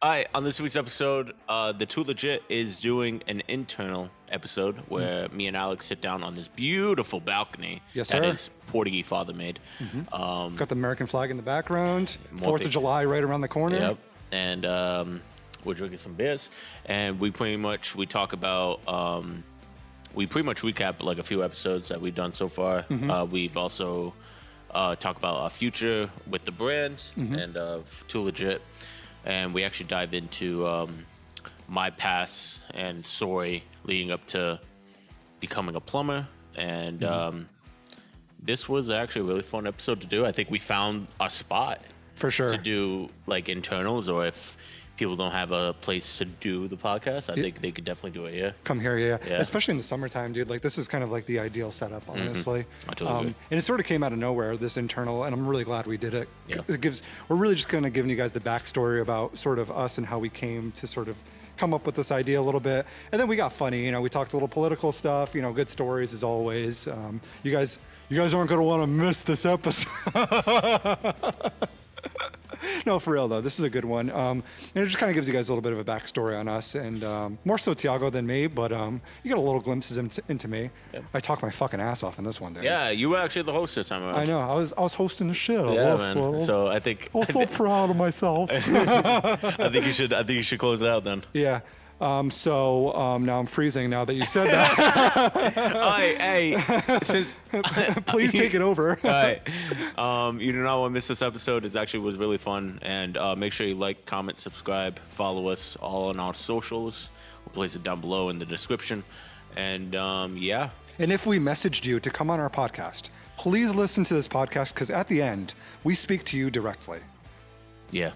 All right, on this week's episode, the Too Legit is doing an internal episode where me and Alex sit down on this beautiful balcony Yes, that sir. his Portuguese father made. Got the American flag in the background. More 4th of July right around the corner. Yep. And we're drinking some beers, and we pretty much talk about we pretty much recap like a few episodes that we've done so far. We've also talked about our future with the brand and Too Legit, and we actually dive into my past and story leading up to becoming a plumber. And this was actually a really fun episode to do. I think we found a spot For sure. to do like internals, or if people don't have a place to do the podcast, I think they could definitely do it here. Come here, yeah. Yeah. Especially in the summertime, dude. Like, this is kind of like the ideal setup, honestly. I totally agree. And it sort of came out of nowhere, this internal, and I'm really glad we did it. Yeah. We're really just kind of giving you guys the backstory about sort of us and how we came to sort of come up with this idea a little bit. And then we got funny, we talked a little political stuff, good stories as always. You guys aren't going to want to miss this episode. No, for real though, this is a good one. And it just kind of gives you guys a little bit of a backstory on us, and more so Tiago than me, but you get a little glimpses into me. Yep. I talk my fucking ass off in this one, dude. Yeah, you were actually the host this time around. I know. I was hosting the shit. Yeah, man. So I think I was so proud of myself. I think you should close it out then. Yeah. So now I'm freezing now that you said that. Hey, since Please take it over. all right, you do not want to miss this episode. It actually was really fun, and make sure you like, comment, subscribe, follow us all on our socials. We'll place it down below in the description, and yeah. And if we messaged you to come on our podcast, please listen to this podcast, because at the end we speak to you directly. Yeah.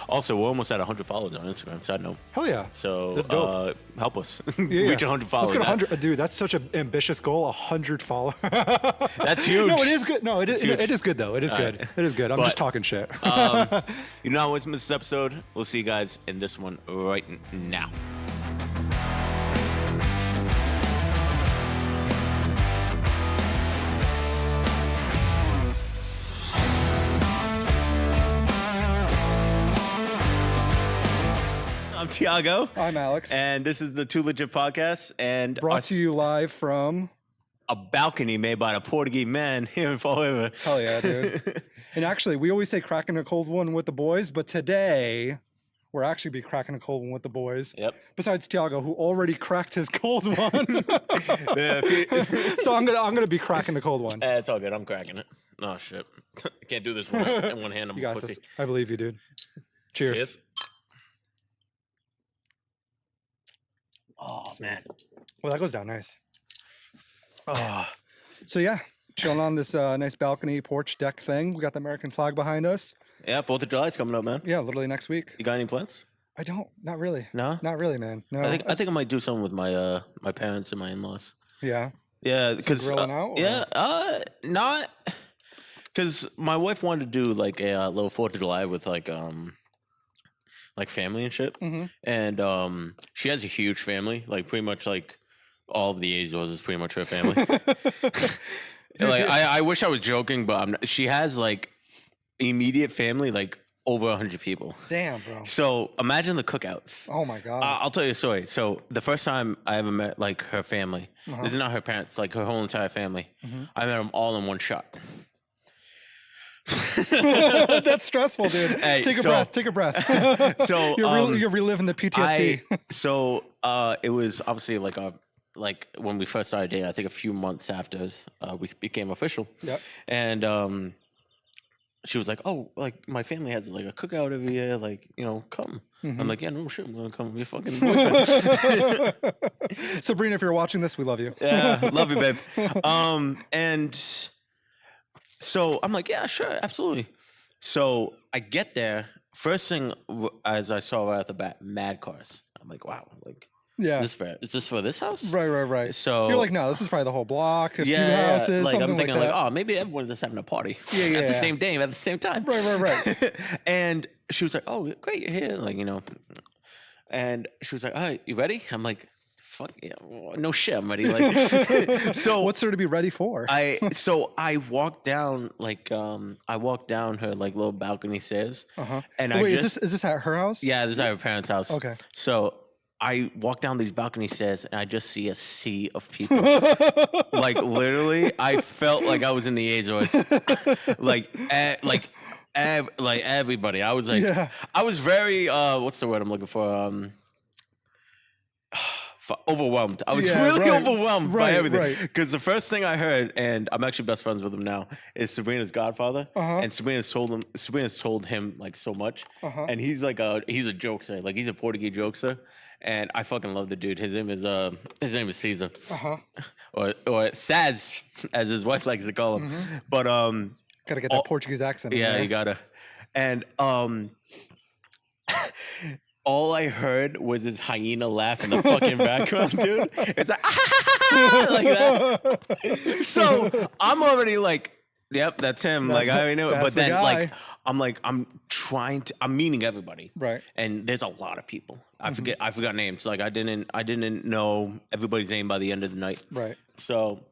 Also, we're almost at 100 followers on Instagram. Side note. Hell yeah. So That's dope. help us Yeah. reach 100 followers. Let's get 100. Dude, that's such an ambitious goal. 100 followers. That's huge. No, it is good. No, it is good though. It is good. right. It is good. I'm But, just talking shit. You know how to miss this episode. We'll see you guys in this one right now. I'm Tiago. I'm Alex. And this is the Too Legit podcast. And Brought to you live from. a balcony made by the Portuguese man here in Fall River. Hell yeah, dude. And actually, we always say cracking a cold one with the boys, but today we're actually be cracking a cold one with the boys. Yep. Besides Tiago, who already cracked his cold one. Yeah, So I'm gonna be cracking the cold one. it's all good. I'm cracking it. Oh, shit. I can't do this in one hand. I'm You a got pussy. this. I believe you, dude. Cheers. Cheers. Oh, man. Well, that goes down nice. So yeah, chilling on this nice balcony porch deck thing. We got the American flag behind us. Yeah, 4th of July is coming up, man. Yeah, literally next week. You got any plans? I don't. Not really. No? Not really, man. No. I think I might do something with my my parents and my in-laws. Yeah. Yeah, because grilling out, or- yeah, not because my wife wanted to do like a little 4th of July with like family and shit, and she has a huge family, like pretty much like all of the Azores is pretty much her family. Like I wish I was joking, but I'm not, she has like immediate family like over 100 people. Damn, bro. So imagine the cookouts. Oh my god. I'll tell you a story. So the first time I ever met like her family, this is not her parents, like her whole entire family. I met them all in one shot. That's stressful, dude. Hey, Take a breath. So You're reliving the PTSD. It was obviously like when we first started dating. I think a few months after we became official. Yep. And she was like, "Oh, like my family has like a cookout every year. Like, come." I'm like, "Yeah, no shit, I'm gonna come. Your fucking boyfriend." Sabrina, if you're watching this, we love you. Yeah, love you, babe. And so I'm like, "Yeah, sure, absolutely." So I get there. First thing, as I saw right at the bat, mad cars. I'm like, "Wow, like." Yeah. Is this for this house? Right. So you're like, no, this is probably the whole block, a few yeah, houses, like something I'm thinking like that. oh, maybe everyone's just having a party Yeah, at the same day, at the same time. Right. And she was like, "Oh, great, you're here," like, and she was like, "All right, you ready?" I'm like, fuck yeah, no shit, I'm ready. Like, so What's there to be ready for? I walked down her like little balcony stairs, and Wait, is this at her house? yeah, this is at her parents' house. Okay. So I walk down these balcony stairs and I just see a sea of people. Like literally, I felt like I was in the Azores. like everybody. I was like, I was very what's the word I'm looking for? Overwhelmed. I was really overwhelmed by everything. Because the first thing I heard, and I'm actually best friends with him now, is Sabrina's godfather. And Sabrina's told him like so much. And he's like he's a jokester. Like he's a Portuguese jokester. And I fucking love the dude. His name is Caesar. Or Saz, as his wife likes to call him. But gotta get that Portuguese accent. Yeah, you gotta. And all I heard was his hyena laugh in the fucking background, dude. It's like, like that. So I'm already like, yep, that's him. Like I already knew it. But then I'm meeting everybody. Right. And there's a lot of people. I forgot names. Like I didn't know everybody's name by the end of the night. Right. So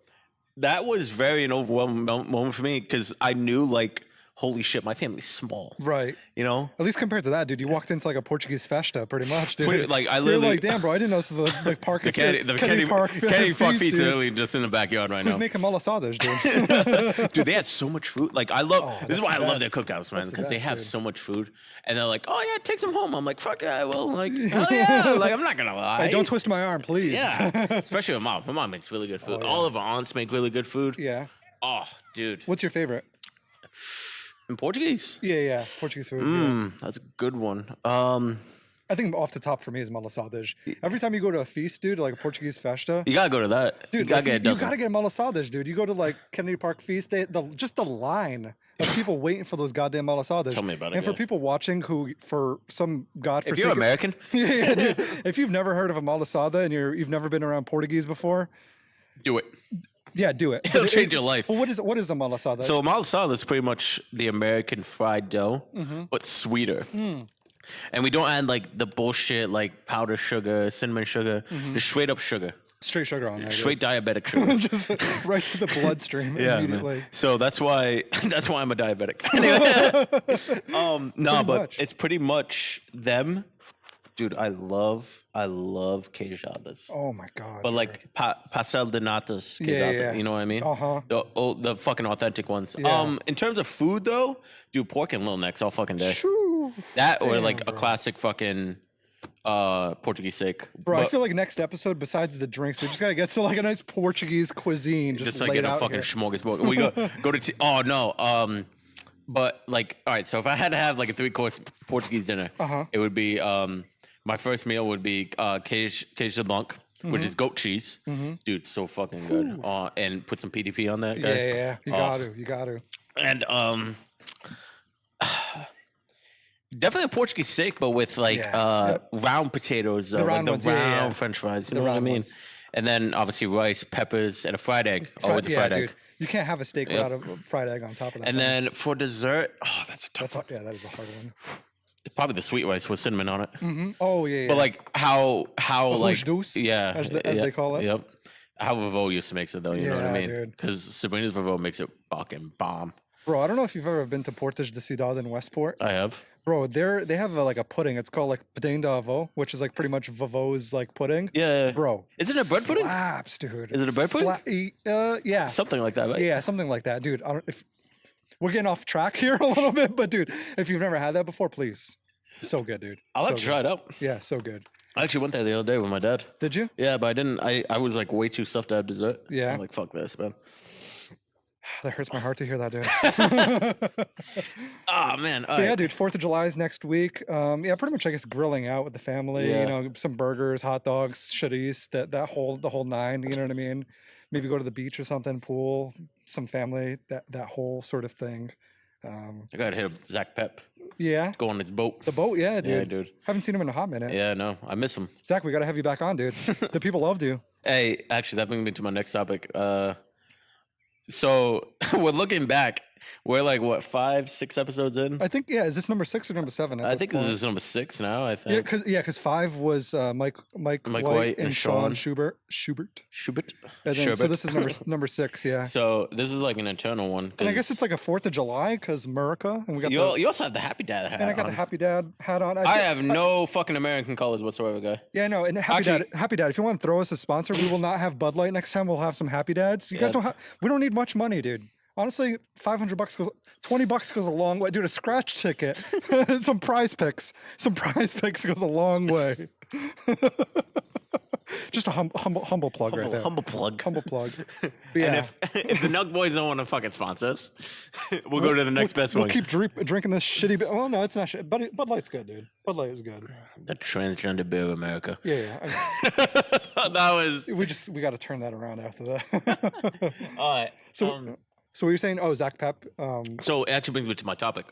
that was very an overwhelming moment for me because I knew like, holy shit, my family's small. Right. You know? At least compared to that, dude, you walked into like a Portuguese festa pretty much, dude. Like I You're literally like, damn, bro, I didn't know this is the park. the Kennedy Park Feast literally just in the backyard right now. Who's making malasadas, dude? Dude, they had so much food. Like I love this is why I love their cookouts, man, because they have so much food. And they're like, oh yeah, take some home. I'm like, fuck yeah, I will. Like, hell yeah. Like I'm not gonna lie. Hey, don't twist my arm, please. Yeah. Especially with mom. My mom makes really good food. All of our aunts make really good food. Yeah. Oh, dude. What's your favorite? In Portuguese? Yeah. Portuguese food. That's a good one. I think off the top for me is malasadas. Every time you go to a feast, dude, like a Portuguese festa, you gotta go to that. Dude, you gotta get malasadas, dude. You go to like Kennedy Park Feast, just the line of people waiting for those goddamn malasadas. Tell me about it. And for people watching who, for some godforsaken... If you're American... yeah, dude. If you've never heard of a malasada and you've never been around Portuguese before... Do it. Yeah, do it. It'll change your life. Well, what is a malasada? So a malasada is pretty much the American fried dough, but sweeter. And we don't add like the bullshit like powdered sugar, cinnamon sugar, just straight up sugar. Straight sugar on there. Straight diabetic sugar. Just right to the bloodstream immediately. Man. So that's why I'm a diabetic. But it's pretty much them. Dude, I love queijadas. Oh my god! But like pastel de natas, you know what I mean? The fucking authentic ones. Yeah. In terms of food though, dude, pork and little necks all fucking day. Shoo. That or like a classic fucking Portuguese steak. Bro, I feel like next episode, besides the drinks, we just gotta get to like a nice Portuguese cuisine. Just like get a fucking smorgasbord. We go to but like, all right. So if I had to have like a 3-course Portuguese dinner, it would be my first meal would be queijo de blanc, which is goat cheese. Dude, so fucking good. And put some PDP on that. Yeah. You got to. And definitely a Portuguese steak, but with like round potatoes, the round French fries. You know what I mean? Ones. And then obviously rice, peppers, and a fried egg. Always a fried egg. You can't have a steak without a fried egg on top of that. And then for dessert, that's a tough one. Yeah, that is a hard one. Probably the sweet rice with cinnamon on it. Oh yeah. But like how like douce, as they call it. Yep. How Vavo used to make it though, you know what I mean? Because Sabrina's Vavo makes it fucking bomb. Bro, I don't know if you've ever been to Portage de Cidade in Westport. I have. Bro, they have like a pudding. It's called like pudding de avô, which is like pretty much Vavo's like pudding. Yeah. Bro. Is it a bread pudding? Slaps, dude. Is it a bread pudding? Yeah. Something like that, right? Yeah, something like that, dude. We're getting off track here a little bit, but dude, if you've never had that before, please. So good, dude. I'll have to try it out. Yeah, so good. I actually went there the other day with my dad. Did you? Yeah, but I didn't. I was like way too stuffed to have dessert. Yeah. I'm like, fuck this, man. That hurts my heart to hear that, dude. Oh, man. Yeah, dude, 4th of July is next week. Yeah, pretty much, I guess, grilling out with the family, you know, some burgers, hot dogs, shitties, the whole nine, you know what I mean? Maybe go to the beach or something, pool, some family, that whole sort of thing. I got to hit up Zach Pep. Yeah. Go on his boat. The boat, yeah, dude. Yeah, dude. Haven't seen him in a hot minute. Yeah, no, I miss him. Zach, we got to have you back on, dude. The people loved you. Hey, actually, that brings me to my next topic. So we're looking back We're like what 5, 6 episodes in. I think is this number 6 or number 7? I think this is number 6 now. I Yeah, think. because 5 was Mike White and Sean Schubert. And then, so this is number 6. Yeah. So this is like an internal one. And I guess it's like a 4th of July because MERICA, and we got you also have the Happy Dad hat. And I got the Happy Dad hat on. I have no fucking American colors whatsoever, guy. Yeah, no. And Happy Dad. If you want to throw us a sponsor, we will not have Bud Light next time. We'll have some Happy Dads. You guys don't have. We don't need much money, dude. Honestly, $500 goes, $20 goes a long way. Dude, a scratch ticket, some prize picks goes a long way. Just a humble plug right there. Humble plug. But yeah. And if the Nug Boys don't want to fucking sponsor us, we'll go to the next best one. We'll keep drinking this shitty. Well, no, it's not shit. Bud Light's good, dude. Bud Light is good. The transgender beer America. Yeah. That was. We got to turn that around after that. All right. So what you're saying? Oh, Zach Pep. So it actually brings me to my topic.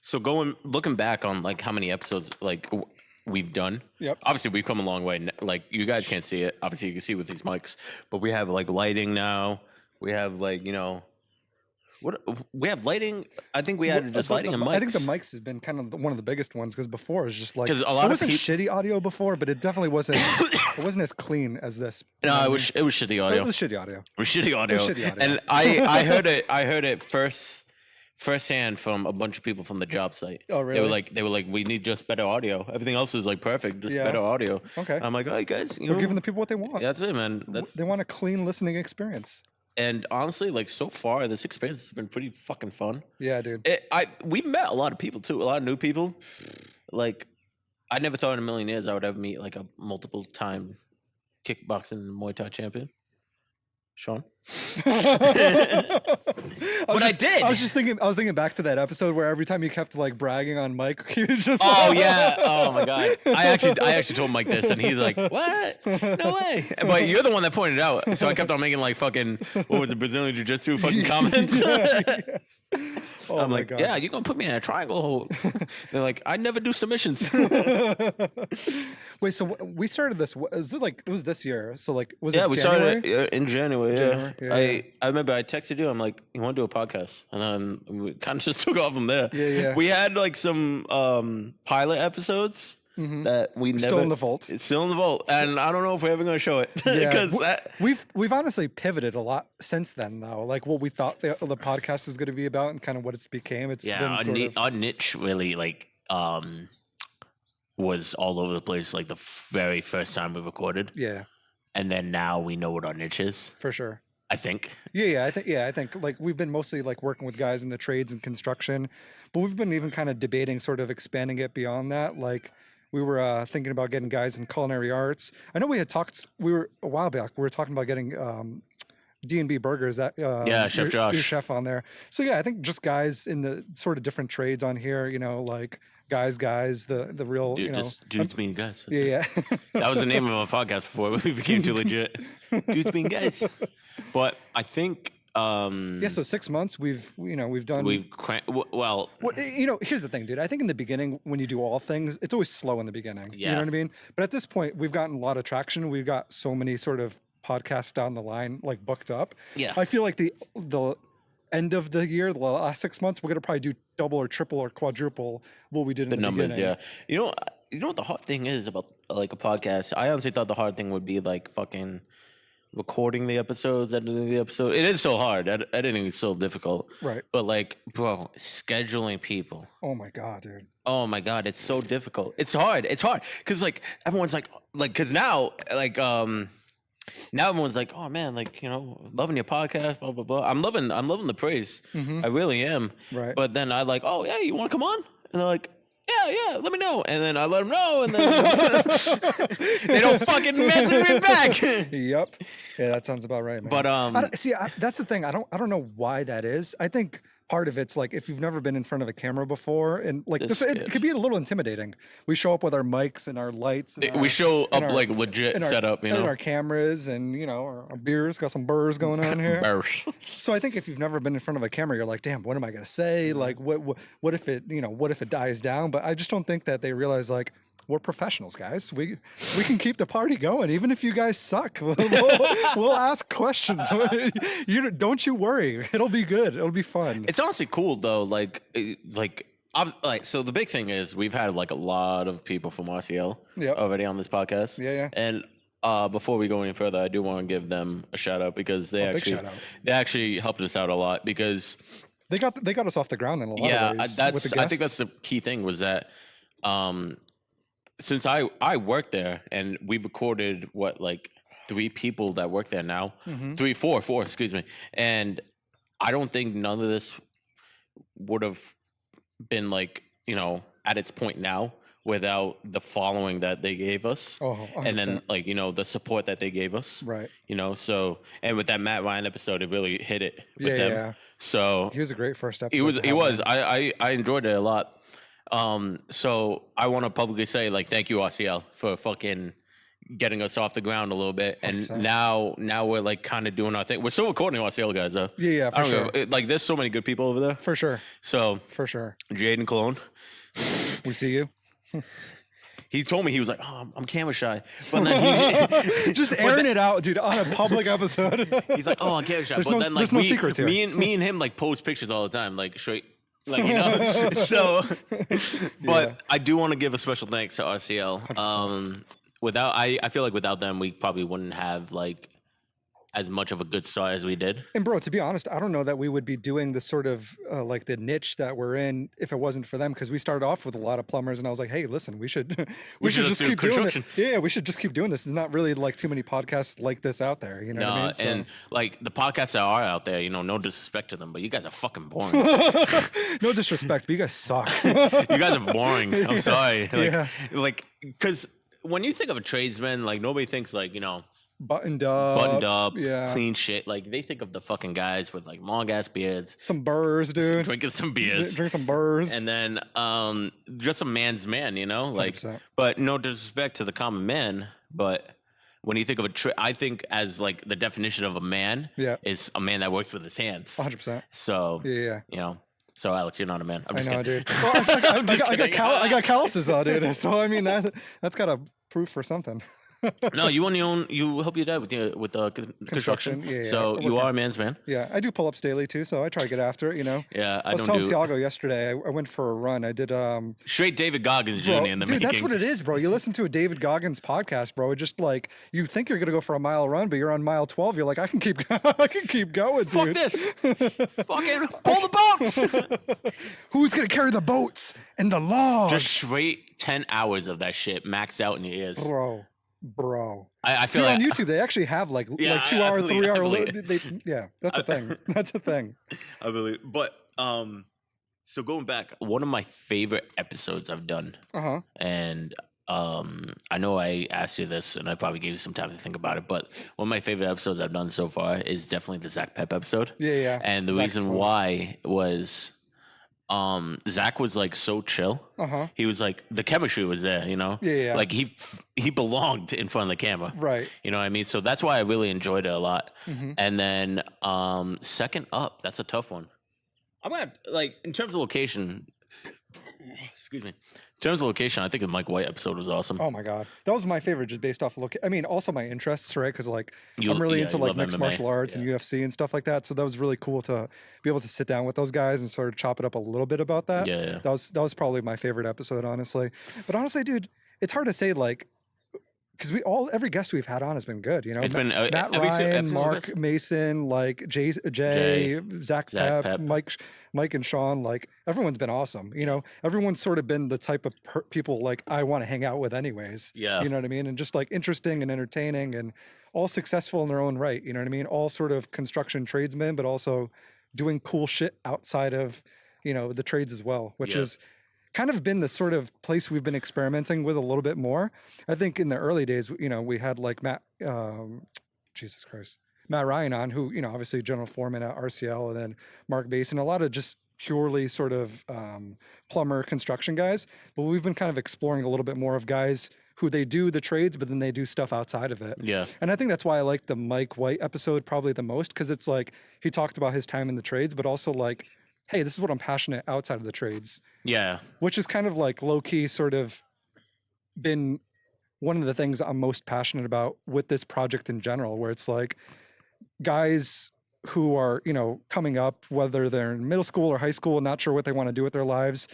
So looking back on like how many episodes like we've done. Yep. Obviously, we've come a long way. Like you guys can't see it. Obviously, you can see with these mics, but we have like lighting now. We have like what we have lighting. I think we added just lighting and mics. I think the mics has been kind of one of the biggest ones because before it was just like a lot it wasn't shitty audio before, but it definitely wasn't. It wasn't as clean as this. No, it was shitty audio. It was shitty audio. And I heard it firsthand from a bunch of people from the job site. Oh, really? They were like, we need just better audio. Everything else is like perfect, just better audio. Okay. I'm like, all right, guys, we're giving the people what they want. Yeah, that's it, man. They want a clean listening experience. And honestly, like so far, this experience has been pretty fucking fun. Yeah, dude. We've met a lot of people too, a lot of new people. Like, I never thought in a million years I would ever meet like a multiple time kickboxing Muay Thai champion. Sean. I did. I was thinking back to that episode where every time you kept like bragging on Mike, he was just yeah. Oh my God. I actually told Mike this and he's like, what? No way. But you're the one that pointed it out. So I kept on making like fucking, what was it, Brazilian Jiu-Jitsu fucking comments. Yeah. Oh I'm my like, God. yeah, you're going to put me in a triangle hold. They're like, I never do submissions. Wait, so we started this, it was this year. So like, was it January? we started it in January. Yeah. I remember I texted you. I'm like, you want to do a podcast? And then we kind of just took off from there. Yeah. We had like some pilot episodes. Mm-hmm. That we never still in the vault. It's still in the vault, and I don't know if we're ever going to show it because we've honestly pivoted a lot since then, though. Like what we thought the podcast was going to be about, and kind of what it's became. It's been our niche really like was all over the place. Like the very first time we recorded, and then now we know what our niche is for sure. I think. I think like we've been mostly like working with guys in the trades and construction, but we've been even kind of debating sort of expanding it beyond that, like. We were thinking about getting guys in culinary arts. I know we had talked. A while back. We were talking about getting D&B Burgers. Chef Josh, your chef on there. So yeah, I think just guys in the sort of different trades on here. Like guys, the real. Dudes being guys. Yeah. That was the name of our podcast before we became too legit. Dudes being guys. But I think. So 6 months we've done. Well, here's the thing, dude. I think in the beginning when you do all things, it's always slow in the beginning. Yeah. You know what I mean? But at this point, we've gotten a lot of traction. We've got so many sort of podcasts down the line, like booked up. Yeah. I feel like the end of the year, the last 6 months, we're gonna probably do double or triple or quadruple what we did in the numbers. beginning. Yeah. You know what the hard thing is about like a podcast? I honestly thought the hard thing would be like fucking recording the episodes, editing the episode. It is so hard. Editing is so difficult. Right. But like, bro, scheduling people. Oh my God, dude. Oh my God, it's so difficult. It's hard. Cause like everyone's like, cause now now everyone's like, oh man, like, loving your podcast, blah, blah, blah. I'm loving the praise. Mm-hmm. I really am. Right. But then I like, oh yeah, you want to come on? And they're like, yeah, let me know. And then I let them know, and then they don't fucking message me back. Yep. Yeah, that sounds about right, man. But that's the thing. I don't know why that is. I think part of it's like if you've never been in front of a camera before, and like it could be a little intimidating. We show up with our mics and our lights. And we show up like legit setup, and our cameras, and our beers. Got some burrs going on here. So I think if you've never been in front of a camera, you're like, damn, what am I gonna say? Like, what if it dies down? But I just don't think that they realize like we're professionals, guys. We can keep the party going, even if you guys suck. We'll ask questions. Don't you worry. It'll be good. It'll be fun. It's honestly cool though. So the big thing is we've had like a lot of people from RCL already on this podcast. Yeah. And before we go any further, I do want to give them a shout out because they actually helped us out a lot because they got us off the ground in a lot of ways. I think that's the key thing was that since I work there and we've recorded like 3 people that work there now, four, excuse me, and I don't think none of this would have been like at its point now without the following that they gave us, and then like the support that they gave us, right? So and with that Matt Ryan episode, it really hit it with them. Yeah. So he was a great first episode. He was. I enjoyed it a lot. So I want to publicly say like thank you RCL for fucking getting us off the ground a little bit, and 100%. now we're like kind of doing our thing. We're still recording RCL guys though. Yeah, for sure. Like there's so many good people over there. For sure. So for sure. Jaden Cologne, we see you. He told me he was like, "Oh, I'm camera shy," but then he just airing it out, dude, on a public episode. He's like, "Oh, I'm camera shy," but then like no secrets here. Me and him like post pictures all the time, like straight, like So, but I do want to give a special thanks to RCL. 100%. I feel like without them, we probably wouldn't have like as much of a good start as we did. And bro, to be honest, I don't know that we would be doing the sort of like the niche that we're in if it wasn't for them, because we started off with a lot of plumbers, and I was like, hey, listen, we should just keep doing it. Yeah, we should just keep doing this. There's not really like too many podcasts like this out there. You know what I mean? And like the podcasts that are out there, no disrespect to them, but you guys are fucking boring. No disrespect, but you guys suck. You guys are boring. I'm sorry. Like, because when you think of a tradesman, like nobody thinks like, buttoned up, clean shit. Like they think of the fucking guys with like long ass beards, some burrs, dude, drinking some beers, drink some burrs, and then just a man's man, like. 100%. But no disrespect to the common man, but when you think of I think as like the definition of a man is a man that works with his hands. 100%. So So Alex, you're not a man. I'm just kidding. Dude. Well, I got calluses though, dude. So I mean that's got to proof for something. No, you help your dad with construction. Yeah. So you are a man's man. Yeah, I do pull-ups daily too, so I try to get after it. Yeah, I was telling Tiago yesterday. I went for a run. I did straight David Goggins Jr. in the dude, making. that's what it is, bro. You listen to a David Goggins podcast, bro. It just like you think you're gonna go for a mile run, but you're on mile 12. You're like, I can keep going, dude. Fuck this. Fucking pull the boats. Who's gonna carry the boats and the logs? Just straight 10 hours of that shit maxed out in your ears, bro. I feel dude, like on YouTube they actually have like 2 hour, 3 hour. That's a thing. That's a thing. I believe, but so going back, one of my favorite episodes I've done, and I know I asked you this, and I probably gave you some time to think about it, but one of my favorite episodes I've done so far is definitely the Zach Pep episode. Yeah. And the reason why was. Zach was like so chill. He was like the chemistry was there, Yeah. Like he belonged in front of the camera, right? You know what I mean? So that's why I really enjoyed it a lot. And then second up, that's a tough one. I'm gonna like in terms of location. Excuse me. In terms of location, I think the Mike White episode was awesome. Oh my god, that was my favorite, just based off I mean, also my interests, right? Because like I'm really into like mixed martial arts and UFC and stuff like that. So that was really cool to be able to sit down with those guys and sort of chop it up a little bit about that. Yeah. That was probably my favorite episode, honestly. But honestly, dude, it's hard to say like. Because every guest we've had on has been good, It's been Matt Ryan, Mark Mason, like Jay, Zach Pep, Mike and Sean, like everyone's been awesome. Everyone's sort of been the type of people like I want to hang out with, anyways. Yeah, you know what I mean, and just like interesting and entertaining, and all successful in their own right. You know what I mean? All sort of construction tradesmen, but also doing cool shit outside of the trades as well, which is. Kind of been the sort of place we've been experimenting with a little bit more. I think in the early days, we had like Matt Ryan on, who, obviously general foreman at RCL, and then Mark Mason, a lot of just purely sort of plumber construction guys. But we've been kind of exploring a little bit more of guys who they do the trades, but then they do stuff outside of it. Yeah. And I think that's why I like the Mike White episode probably the most, because it's like he talked about his time in the trades, but also like, hey, this is what I'm passionate outside of the trades. Yeah. Which is kind of like low key sort of been one of the things I'm most passionate about with this project in general, where it's like guys who are, you know, coming up, whether they're in middle school or high school, not sure what they want to do with their lives.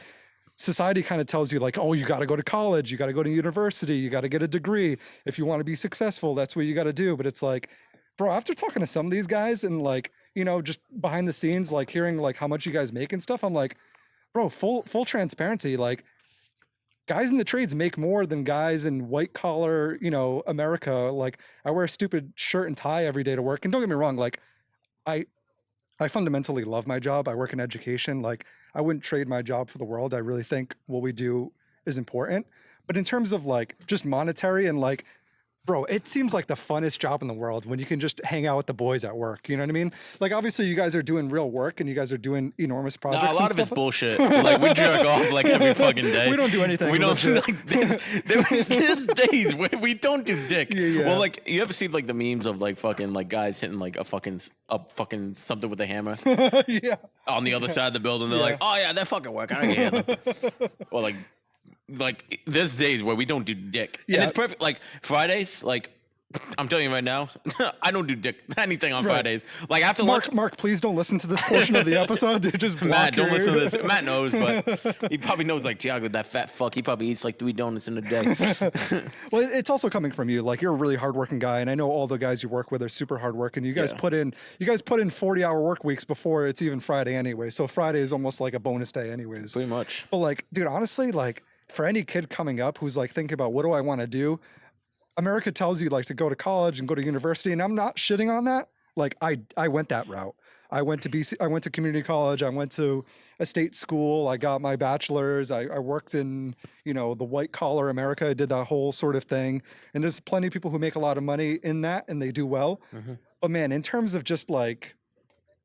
Society kind of tells you like, oh, you got to go to college, you got to go to university, you got to get a degree. If you want to be successful, that's what you got to do. But it's like, bro, after talking to some of these guys and like, you know, just behind the scenes, like hearing like how much you guys make and stuff, I'm like, bro, full transparency, like guys in the trades make more than guys in white collar, you know, America. Like I wear a stupid shirt and tie every day to work. And don't get me wrong, like I fundamentally love my job. I work in education. Like I wouldn't trade my job for the world. I really think what we do is important. But in terms of like just monetary and like, bro, it seems like the funnest job in the world when you can just hang out with the boys at work. You know what I mean? Like obviously you guys are doing real work and you guys are doing enormous projects. No, a lot of it's bullshit. Like we jerk off like every fucking day. We don't do anything. We don't do like there's days where we don't do dick. Yeah. Well, like you ever see like the memes of like fucking like guys hitting like a fucking something with a hammer? Yeah. On the other side of the building, they're like, oh yeah, that fucking work. I can hear them. Or like there's days where we don't do dick. Yeah. And it's perfect. Like Fridays, like I'm telling you right now, I don't do dick anything on Fridays. Like after lunch, Mark, please don't listen to this portion of the episode. Dude, just Matt, don't listen to this. Matt knows, but he probably knows like Tiago, that fat fuck. He probably eats like 3 donuts in a day. Well, it's also coming from you. Like you're a really hardworking guy, and I know all the guys you work with are super hardworking. You guys put in 40-hour work weeks before it's even Friday anyway. So Friday is almost like a bonus day, anyways. Pretty much. But like, dude, honestly, like for any kid coming up who's like thinking about what do I want to do. America tells you like to go to college and go to university, and I'm not shitting on that. Like I went that route. I went to community college. I went to a state school. I got my bachelor's. I worked in, you know, the white collar America. I did that whole sort of thing. And there's plenty of people who make a lot of money in that and they do well. Mm-hmm. But man, in terms of just like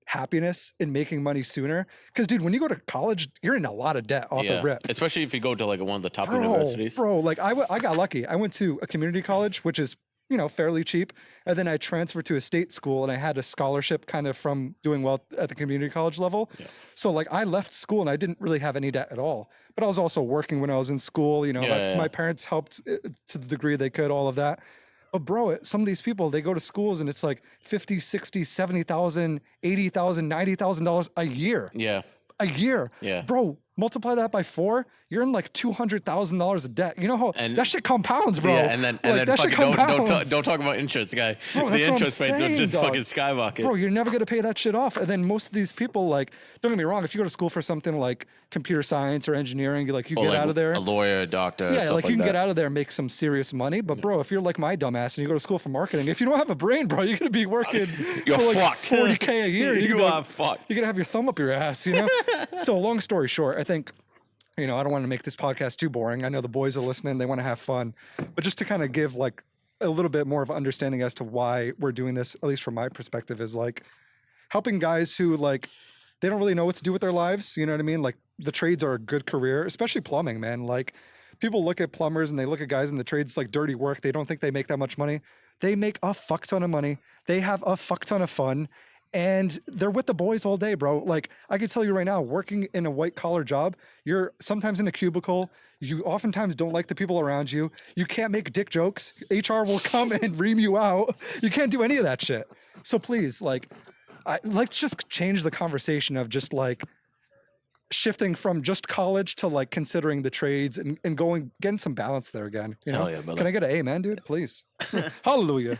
happiness in making money sooner, because dude, when you go to college, you're in a lot of debt off the rip, especially if you go to like one of the top universities. Like I got lucky. I went to a community college, which is, you know, fairly cheap, and then I transferred to a state school and I had a scholarship kind of from doing well at the community college level. So like I left school and I didn't really have any debt at all, but I was also working when I was in school, you know. My parents helped to the degree they could, all of that. But bro, some of these people, they go to schools and it's like $50,000, $60,000, $70,000, $80,000, $90,000 a year. A year. Bro, multiply that by 4, you're in like $200,000 of debt. You know how that shit compounds, bro. Yeah, and then that shit compounds. Don't talk about insurance, guy. Bro, the interest rates are just fucking skyrocket. Bro, you're never gonna pay that shit off. And then most of these people, like, don't get me wrong, if you go to school for something like computer science or engineering, you get like out of there. A lawyer, a doctor. Yeah, stuff like you can that. get out of there and make some serious money. But bro, if you're like my dumbass and you go to school for marketing, if you don't have a brain, bro, you're gonna be working you're for like fucked. $40K a year. You are fucked. You're gonna have your thumb up your ass, you know? So long story short, I think, you know, I don't want to make this podcast too boring. I know the boys are listening, they want to have fun. But just to kind of give like a little bit more of understanding as to why we're doing this, at least from my perspective, is like helping guys who like, they don't really know what to do with their lives. You know what I mean? Like the trades are a good career, especially plumbing, man. Like people look at plumbers and they look at guys in the trades like dirty work. They don't think they make that much money. They make a fuck ton of money. They have a fuck ton of fun. And they're with the boys all day, bro. Like I can tell you right now, working in a white collar job, you're sometimes in a cubicle. You oftentimes don't like the people around you. You can't make dick jokes. HR will come and ream you out. You can't do any of that shit. So please, like, let's just change the conversation of just like shifting from just college to like considering the trades and getting some balance there again. You know? Hell yeah, brother. Can I get an amen, dude? Please. Hallelujah.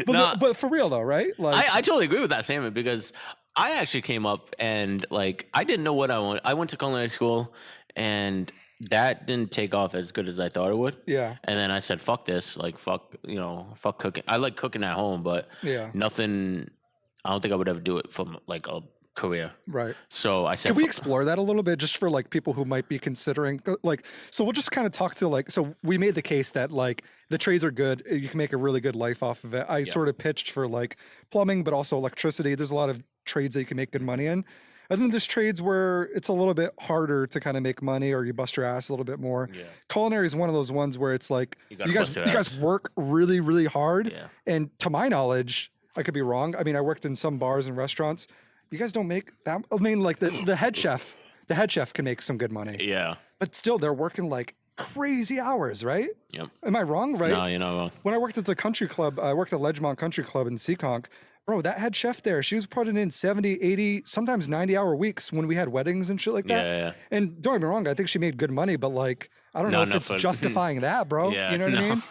But for real though, right? Like I totally agree with that statement because I actually came up and like I didn't know what I wanted. I went to culinary school and that didn't take off as good as I thought it would. Yeah. And then I said, fuck this. Like, fuck cooking. I like cooking at home, but nothing, I don't think I would ever do it from like a career. Right. So I said, can we explore that a little bit just for like people who might be considering like, so we'll just kind of talk to like, so we made the case that like the trades are good. You can make a really good life off of it. I sort of pitched for like plumbing, but also electricity. There's a lot of trades that you can make good money in. And then there's trades where it's a little bit harder to kind of make money or you bust your ass a little bit more. Yeah. Culinary is one of those ones where it's like, you guys work really, really hard. Yeah. And to my knowledge, I could be wrong. I mean, I worked in some bars and restaurants. You guys don't make that. I mean, like the head chef can make some good money. Yeah. But still, they're working like crazy hours, right? Yep. Am I wrong? Right? No, you're not wrong. When I worked at the country club, I worked at Ledgemont Country Club in Seekonk. Bro, that head chef there, she was putting in 70, 80, sometimes 90-hour weeks when we had weddings and shit like that. Yeah. And don't get me wrong, I think she made good money, but like, I don't know if it's but- justifying that, bro. Yeah, You know what I mean?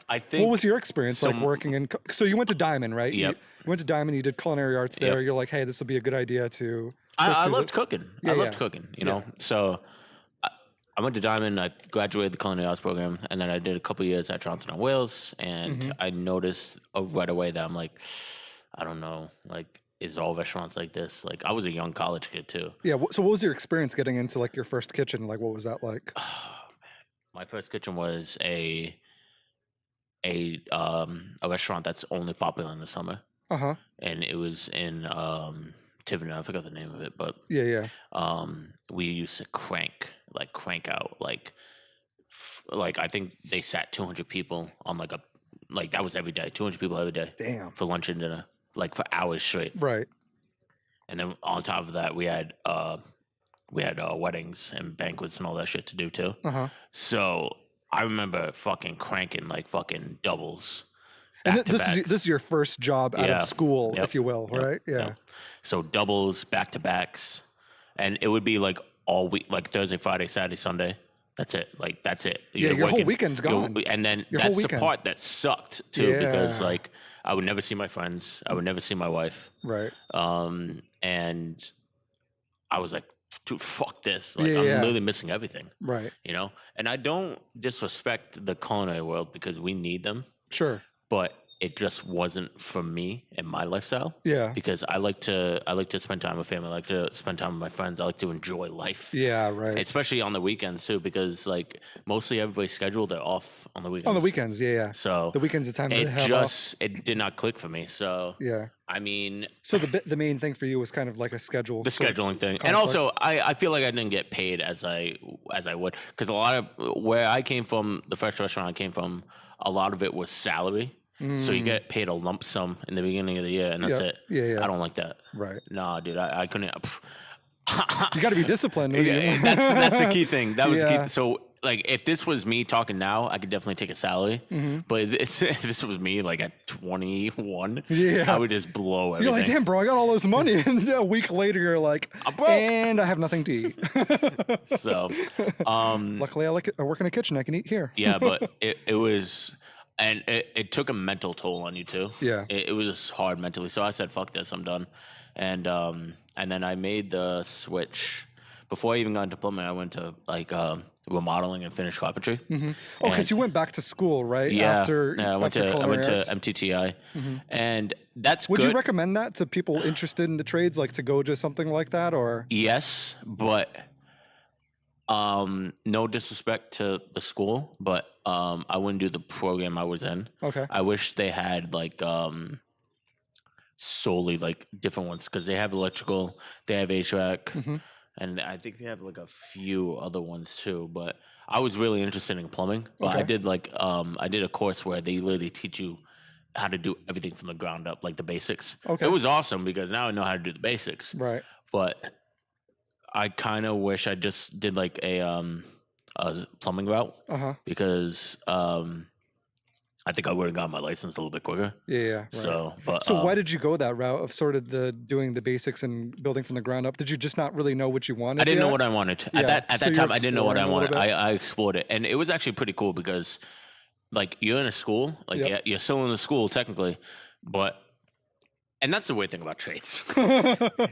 I think. What was your experience like working in? So you went to Diamond, right? Yep. You went to Diamond. You did culinary arts there. Yep. You're like, hey, this will be a good idea to. I pursue loved this. cooking. Yeah, I loved yeah. cooking. You know, so I went to Diamond. I graduated the culinary arts program, and then I did a couple years at Johnson on Wales. And I noticed right away that I'm like, I don't know, like, is all restaurants like this? Like, I was a young college kid too. Yeah. So what was your experience getting into like your first kitchen? Like, what was that like? My first kitchen was a restaurant that's only popular in the summer, and it was in Tiverton. I forgot the name of it, but Yeah. we used to crank out like I think they sat 200 people on like that was every day, 200 people every day. Damn. For lunch and dinner, like for hours straight. Right. And then on top of that, we had weddings and banquets and all that shit to do too. So I remember fucking cranking like fucking doubles. And this is your first job out of school, if you will, right? Yeah. Yep. So doubles, back to backs, and it would be like all week, like Thursday, Friday, Saturday, Sunday. That's it. Like that's it. Yeah, your whole weekend's gone. And then Your whole that's the weekend. part that sucked too, because Yeah. like I would never see my friends. I would never see my wife. Right. And I was like, dude, fuck this. Like Yeah, I'm yeah. literally missing everything. Right. You know? And I don't disrespect the culinary world because we need them, Sure. but it just wasn't for me and my lifestyle. Yeah. Because I like to spend time with family. I like to spend time with my friends. I like to enjoy life. Yeah. Right. Especially on the weekends too, because like mostly everybody's scheduled, they're off on the weekends. On the weekends. Yeah. So the weekends, the time to have off. it did not click for me. So Yeah. I mean, So the main thing for you was kind of like a schedule. the scheduling thing, and also I feel like I didn't get paid as I would, because a lot of where I came from, the first restaurant I came from, a lot of it was salary. So you get paid a lump sum in the beginning of the year, and that's it. Yeah. I don't like that. Right. Nah, dude, I couldn't. You got to be disciplined. Yeah, that's a key thing. That was Yeah. key. So like, if this was me talking now, I could definitely take a salary. But if this was me like at 21, Yeah. I would just blow everything. You're like, damn, bro, I got all this money. And a week later, you're like, I'm broke. and I have nothing to eat. So, Luckily, I work in a kitchen. I can eat here. yeah, but it was, and it took a mental toll on you too. Yeah. It was hard mentally. So I said, fuck this, I'm done. And then I made the switch. Before I even got into plumbing, I went to like remodeling and finished carpentry. Oh, because you went back to school, right? Yeah, After, I went after to culinary arts? MTTI, and that's Would good. you recommend that to people interested in the trades, like to go to something like that, or? Yes, but no disrespect to the school, but I wouldn't do the program I was in. Okay. I wish they had like solely like different ones, because they have electrical, they have HVAC, and I think they have like a few other ones too. But I was really interested in plumbing. But Okay. I did like I did a course where they literally teach you how to do everything from the ground up, like the basics. Okay. It was awesome because now I know how to do the basics. Right. But I kind of wish I just did like a plumbing route, because I think I would have gotten my license a little bit quicker. Yeah. Right. So, but So why did you go that route of sort of doing the basics and building from the ground up? Did you just not really know what you wanted? I didn't know yet? what I wanted Yeah. at that So time. you're I didn't know what I exploring a wanted. little bit? I explored it, and it was actually pretty cool because, like, you're in a school, like Yep. you're still in the school technically, but, and that's the weird thing about trades.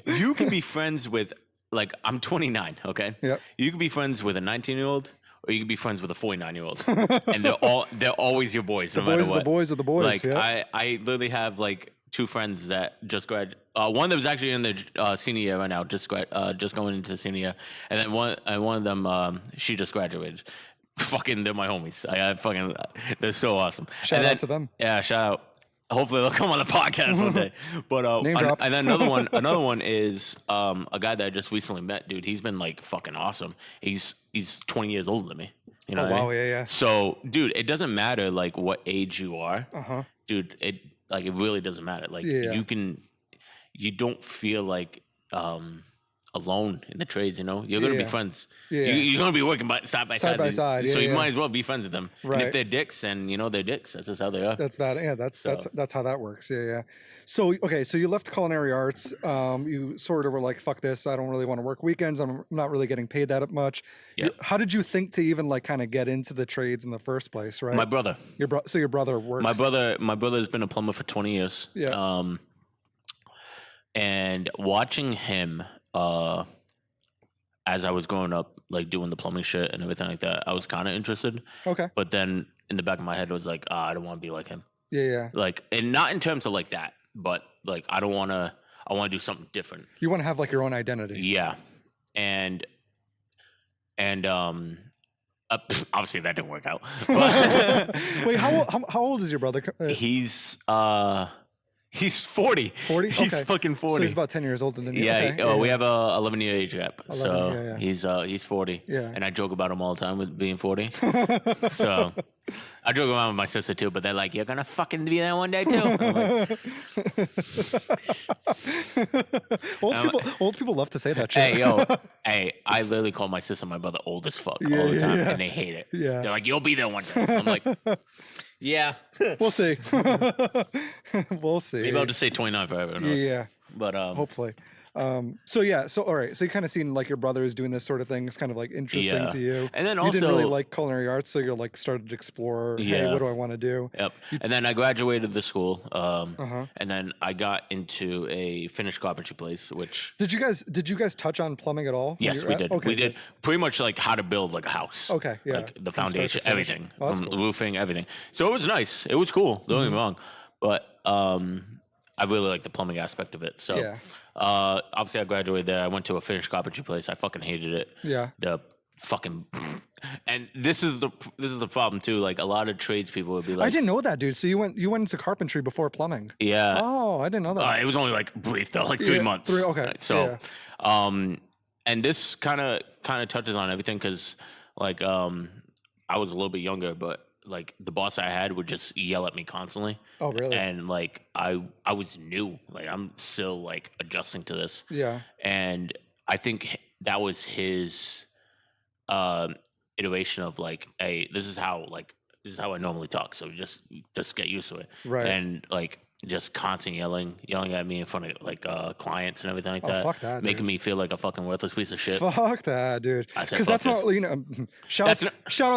You can be friends with, like, I'm 29, okay? Yep. You can be friends with a 19-year-old, or you can be friends with a 49-year-old, and they're always your boys, no matter Boys are what. the boys are the boys. Like Yeah. I literally have like two friends that just grad. One that was actually in the senior year right now, just going into the senior year, and then one of them she just graduated. Fucking, they're my homies. They're so awesome. Shout out to them. Yeah, shout out. Hopefully they'll come on the podcast one day. But Name drop. and then another one is a guy that I just recently met. Dude, he's been like fucking awesome. He's 20 years older than me. You know Oh, what I wow, mean? yeah. So, dude, it doesn't matter like what age you are. Dude, it really doesn't matter. Like Yeah. you don't feel like alone in the trades. You know, you're gonna be friends. Yeah. You're gonna be working side by Side by side, So yeah, you yeah. might as well be friends with them. Right. And if they're dicks, and you know they're dicks, that's just how they are. That's that. Yeah, that's how that works. Yeah, yeah. So okay, so you left culinary arts. You sort of were like, "Fuck this! I don't really want to work weekends. I'm not really getting paid that much." Yeah. How did you think to even like kind of get into the trades in the first place? Right. My brother. So your brother works. My brother has been a plumber for 20 years. Yeah. And watching him, as I was growing up, like doing the plumbing shit and everything like that, I was kind of interested. Okay. But then in the back of my head was like, I don't want to be like him. Yeah, yeah. Like, and not in terms of like that, but like I want to do something different. You want to have like your own identity. Yeah. And obviously that didn't work out. But Wait, how old is your brother? He's 40. 40? He's Okay. fucking 40. So he's about 10 years older than you. Yeah. Okay. We have a 11-year age gap. 11, So yeah. he's 40. Yeah. And I joke about him all the time with being 40. So I joke around with my sister too, but they're like, "You're gonna fucking be there one day too." I'm like, old people love to say that shit. hey, yo. Hey, I literally call my sister my brother old as fuck all the time, and they hate it. Yeah. They're like, "You'll be there one day." I'm like, yeah. We'll see. We'll see. Maybe I'll just say 29 forever. Who knows? Yeah. But Hopefully. So all right. So you kind of seen like your brother is doing this sort of thing. It's kind of like interesting Yeah. to you. And then you didn't also- really like culinary arts, so you're like started to explore. Hey, Yeah. what do I want to do? Yep. And then I graduated the school, and then I got into a finished carpentry place, which Did you guys touch on plumbing at all? when yes, you were we at- did. Okay, We did good. pretty much like how to build like a house. Okay, yeah. Like the From start to foundation, finish. everything, Oh, that's from cool. roofing, everything. So it was nice. It was cool. Don't get me wrong, but I really like the plumbing aspect of it. So Yeah. obviously I graduated there. I went to a finished carpentry place. I fucking hated it. Yeah. The fucking and this is the problem too. Like a lot of tradespeople would be like, I didn't know that, dude. So you went into carpentry before plumbing. yeah. Oh, I didn't know that. It was only like brief though, like 3 months. Okay. So, and this kind of touches on everything because, like, I was a little bit younger, but like the boss I had would just yell at me constantly. Oh, really? And like I was new, like I'm still like adjusting to this. Yeah. And I think that was his iteration of like, hey, this is how I normally talk. So just get used to it. Right. And like just constant yelling at me in front of like clients and everything like that. Fuck that, dude. Making me feel like a fucking worthless piece of shit. Fuck that, dude. I said, Because that's fuck not, shout out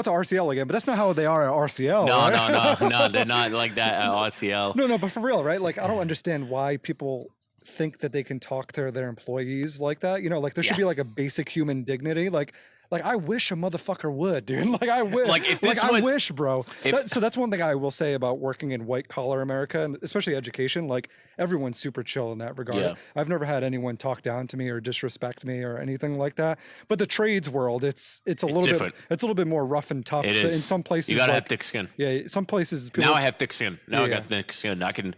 to RCL again, but that's not how they are at RCL. No, right? no, they're not like that at RCL. No, but for real, right? Like, I don't understand why people think that they can talk to their employees like that. You know, like there should be like a basic human dignity. Like I wish a motherfucker would, dude. Like I wish. Like, if this I was- wish, bro. So that's one thing I will say about working in white collar America, and especially education. Like everyone's super chill in that regard. Yeah. I've never had anyone talk down to me or disrespect me or anything like that. But the trades world, it's a little different. bit more rough and tough. It So is. in some places, You gotta like, have thick skin. Yeah, some places people. Now I have thick skin. Now I Yeah. got thick skin. I can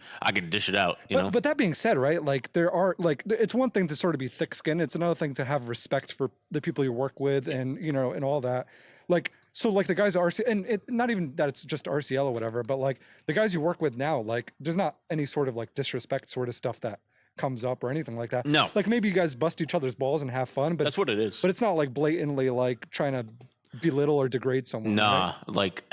dish it out. You know. But that being said, right? Like there are like it's one thing to sort of be thick-skinned. It's another thing to have respect for the people you work with, and and all that. Like so, like the guys at RCL, and not even that it's just RCL or whatever, but like the guys you work with now, like there's not any sort of like disrespect sort of stuff that comes up or anything like that. No. Like maybe you guys bust each other's balls and have fun, but That's what it is. But it's not like blatantly like trying to belittle or degrade someone. Nah, right? like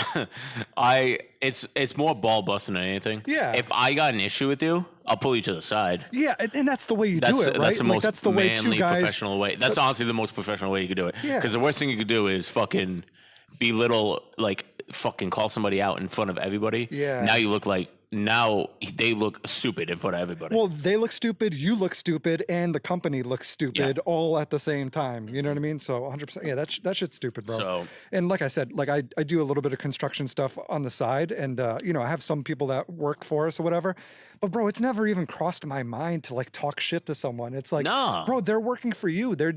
it's more ball busting than anything. Yeah. If I got an issue with you, I'll pull you to the side. Yeah, and that's the way you do it, right? That's the Like, most that's the way two manly, guys. professional way. That's honestly the most professional way you could do it. Yeah. Because the worst thing you could do is fucking belittle, like fucking call somebody out in front of everybody. Yeah. Now they look stupid in front of everybody. Well, they look stupid, you look stupid, and the company looks stupid all at the same time. You know what I mean? So 100%. Yeah, that shit's stupid, bro. So- and like I said, like I do a little bit of construction stuff on the side, and I have some people that work for us or whatever. But bro, it's never even crossed my mind to like talk shit to someone. It's like, Nah. bro, they're working for you. They're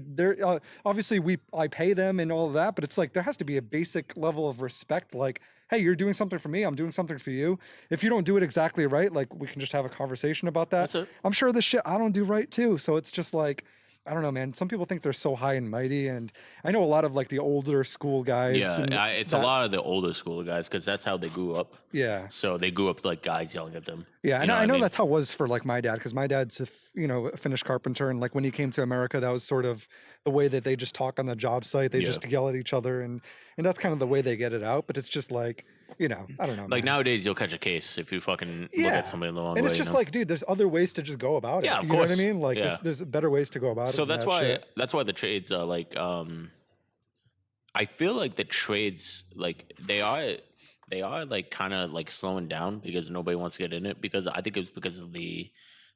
obviously I pay them and all of that, but it's like there has to be a basic level of respect. Like, hey, you're doing something for me, I'm doing something for you. If you don't do it exactly right, like we can just have a conversation about that. That's it. I'm sure the shit I don't do right too. So it's just like, I don't know, man. Some people think they're so high and mighty, and I know a lot of like the older school guys. Yeah, and it's a lot of the older school guys because that's how they grew up. yeah, So they grew up like guys yelling at them. yeah, You and know what I know mean? that's how it was for like my dad, because my dad's a finished carpenter, and like when he came to America, that was sort of the way that they just talk on the job site. They Yeah. just yell at each other, and that's kind of the way they get it out. But it's just like, I don't know, Like man. nowadays, you'll catch a case if you fucking look Yeah. at somebody the wrong way. And it's just like, dude, there's other ways to just go about it. Yeah, of you know what I course. mean? Like, Yeah. there's better ways to go about it. So than that's that why shit. the trades are like. I feel like the trades like they are like kind of like slowing down because nobody wants to get in it, because I think it's because of the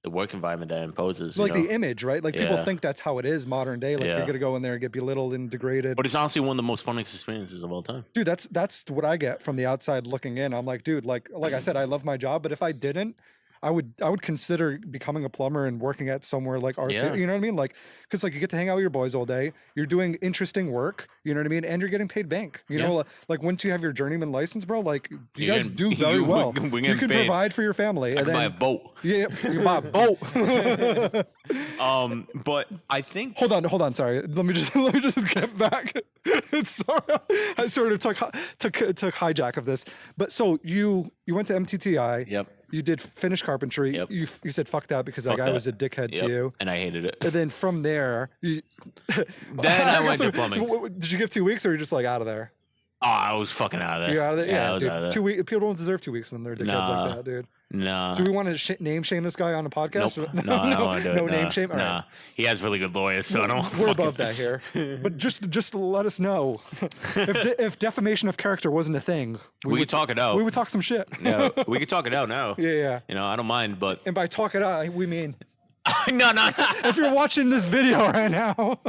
work environment that imposes. Like you know? the image, right? Like people Yeah. think that's how it is modern day. Like Yeah. you're gonna go in there and get belittled and degraded. But it's honestly one of the most fun experiences of all time. Dude, that's what I get from the outside looking in. I'm like, dude, like I said, I love my job, but if I didn't, I would consider becoming a plumber and working at somewhere like RC. Yeah. You know what I mean? Like, because like you get to hang out with your boys all day. You're doing interesting work. You know what I mean? And you're getting paid bank. You Yeah. know, like once you have your journeyman license, bro, like you You're guys getting- do very you- well. we're You getting can paid. provide for your family. I And could buy a then boat. yeah, you buy a boat. But I think Hold on. Sorry. Let me just get back. Sorry, I sort of took hijack of this. But so you went to MTTI. Yep. You did finished carpentry. Yep. You said fuck that because that Fuck guy that. was a dickhead Yep, to you. and I hated it. And then from there, Then I went to plumbing. Did you give 2 weeks or were you just like out of there? Oh, I was fucking out of there. You're out of there. Yeah, I was dude. out of there. 2 weeks. People don't deserve 2 weeks when they're dickheads Nah. like that, dude. Nah. Do we want to name shame this guy on the podcast? Nope. No, I don't want to do it. no Nah. name shame. All Nah. right. He has really good lawyers, so I don't. We're fucking- above that here. But just let us know if defamation of character wasn't a thing. We could talk it out. We would talk some shit. Yeah, we could talk it out now. Yeah. You know, I don't mind, but And by talk it out, we mean no. if you're watching this video right now.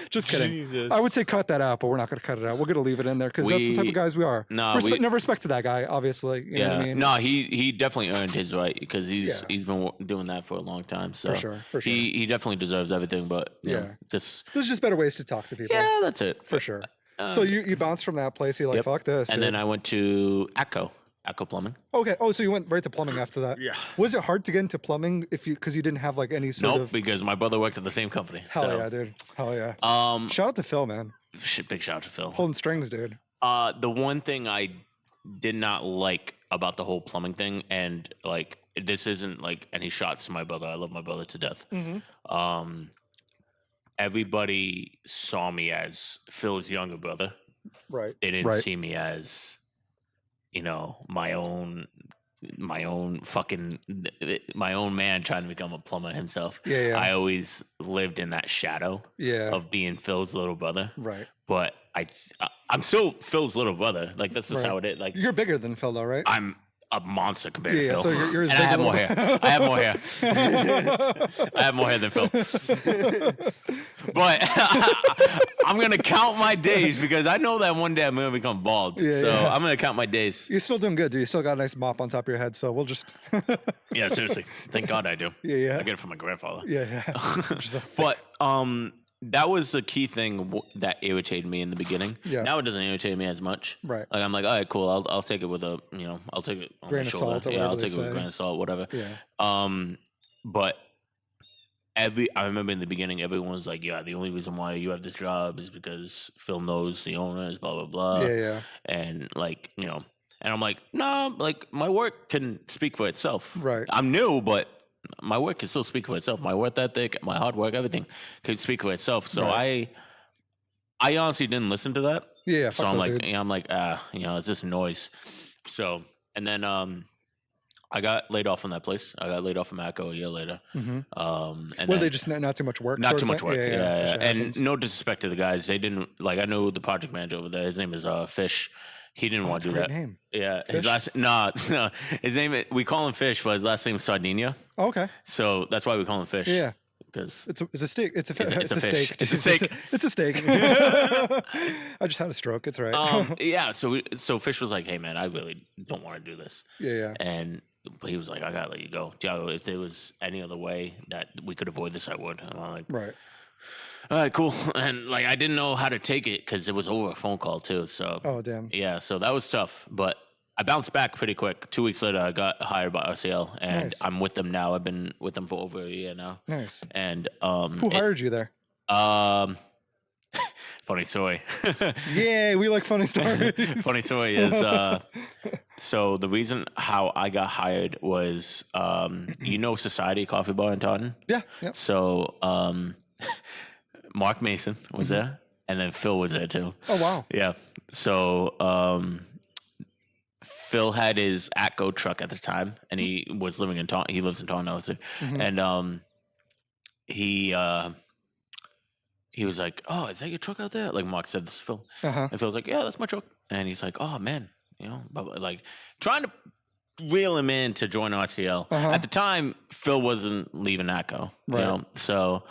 Just kidding. Jesus. I would say cut that out, but we're not going to cut it out. We're going to leave it in there because that's the type of guys we are. Nah, No respect to that guy, obviously. You know what I mean? No, he definitely earned his right because Yeah. he's been doing that for a long time. So sure. he definitely deserves everything. But you know, Yeah. just There's just better ways to talk to people. yeah, that's it For sure. So you bounced from that place. You're like, Yep. fuck this. And dude. then I went to ACO Plumbing. Okay. Oh, so you went right to plumbing after that? Yeah. Was it hard to get into plumbing because you didn't have like any sort Nope, of? because my brother worked at the same company. Hell so. yeah, dude. Hell yeah. Shout out to Phil, man. Big shout out to Phil. Holding strings, dude. The one thing I did not like about the whole plumbing thing, and like this isn't like any shots to my brother. I love my brother to death. Everybody saw me as Phil's younger brother. Right. They didn't Right. see me as, you know, my own man trying to become a plumber himself. Yeah. I always lived in that shadow Yeah. of being Phil's little brother. Right. But I'm still Phil's little brother. Like that's just Right. how it is. Like You're bigger than Phil, though, right? I'm a monster compared Yeah, to so Phil. you're as And I big have a more little- hair. I have more hair. I have more hair than Phil. But I'm gonna count my days because I know that one day I'm gonna become bald. Yeah, so yeah. I'm gonna count my days. You're still doing good, dude. You still got a nice mop on top of your head, so we'll just. Yeah, seriously. Thank God I do. Yeah. I get it from my grandfather. Yeah. Just a- But that was the key thing that irritated me in the beginning. Yeah. Now it doesn't irritate me as much. Right. Like I'm like, all right, cool. I'll take it with a, you know, I'll take it on Grain my of shoulder. salt or Yeah, I'll whatever take they it with a say. grain of salt, whatever. Yeah. But I remember in the beginning, everyone was like, yeah, the only reason why you have this job is because Phil knows the owners, blah blah blah. Yeah. And like, you know, and I'm like, no, like my work can speak for itself. Right. I'm new, but my work can still speak for itself. My work ethic, my hard work, everything can speak for itself. So Right. I honestly didn't listen to that. Yeah. So Fuck I'm those like, dudes. you know, you know, it's just noise. So and then I got laid off from that place. I got laid off from ACO a year later. And Well, then, they just not too much work. not sort too of much thing? work. Yeah. That shit And happens. no disrespect to the guys. They didn't like. I know the project manager over there. His name is Fish. He didn't want to do Great that. name. Yeah, Fish? his last no, his name. We call him Fish, but his last name is Sardinia. Oh, okay. So that's why we call him Fish. Yeah. Because It's a steak. It's a It's a fish. steak. It's a steak. It's a steak. I just had a stroke. It's all right. yeah. So Fish was like, "Hey man, I really don't want to do this." Yeah. And but he was like, "I gotta let you go, Tiago. If there was any other way that we could avoid this, I would." And I'm like, Right. "All right, cool." And like, I didn't know how to take it because it was over a phone call too. So Oh damn. yeah, so that was tough. But I bounced back pretty quick. 2 weeks later, I got hired by RCL, and Nice. I'm with them now. I've been with them for over a year now. Nice. And Who hired you there? Funny story. Yeah, we like funny stories. Funny story is so the reason how I got hired was Society Coffee Bar in Taunton. Yeah. Yeah. So Mark Mason was there, and then Phil was there too. Oh wow. Yeah. So Phil had his Atco truck at the time, and he was living in Taunton. He lives in Taunton now too, and he was like, "Oh, is that your truck out there?" Like Mark said, "This is Phil," and Phil was like, "Yeah, that's my truck." And he's like, "Oh man, like trying to reel him in to join RTL." At the time, Phil wasn't leaving Atco, right. So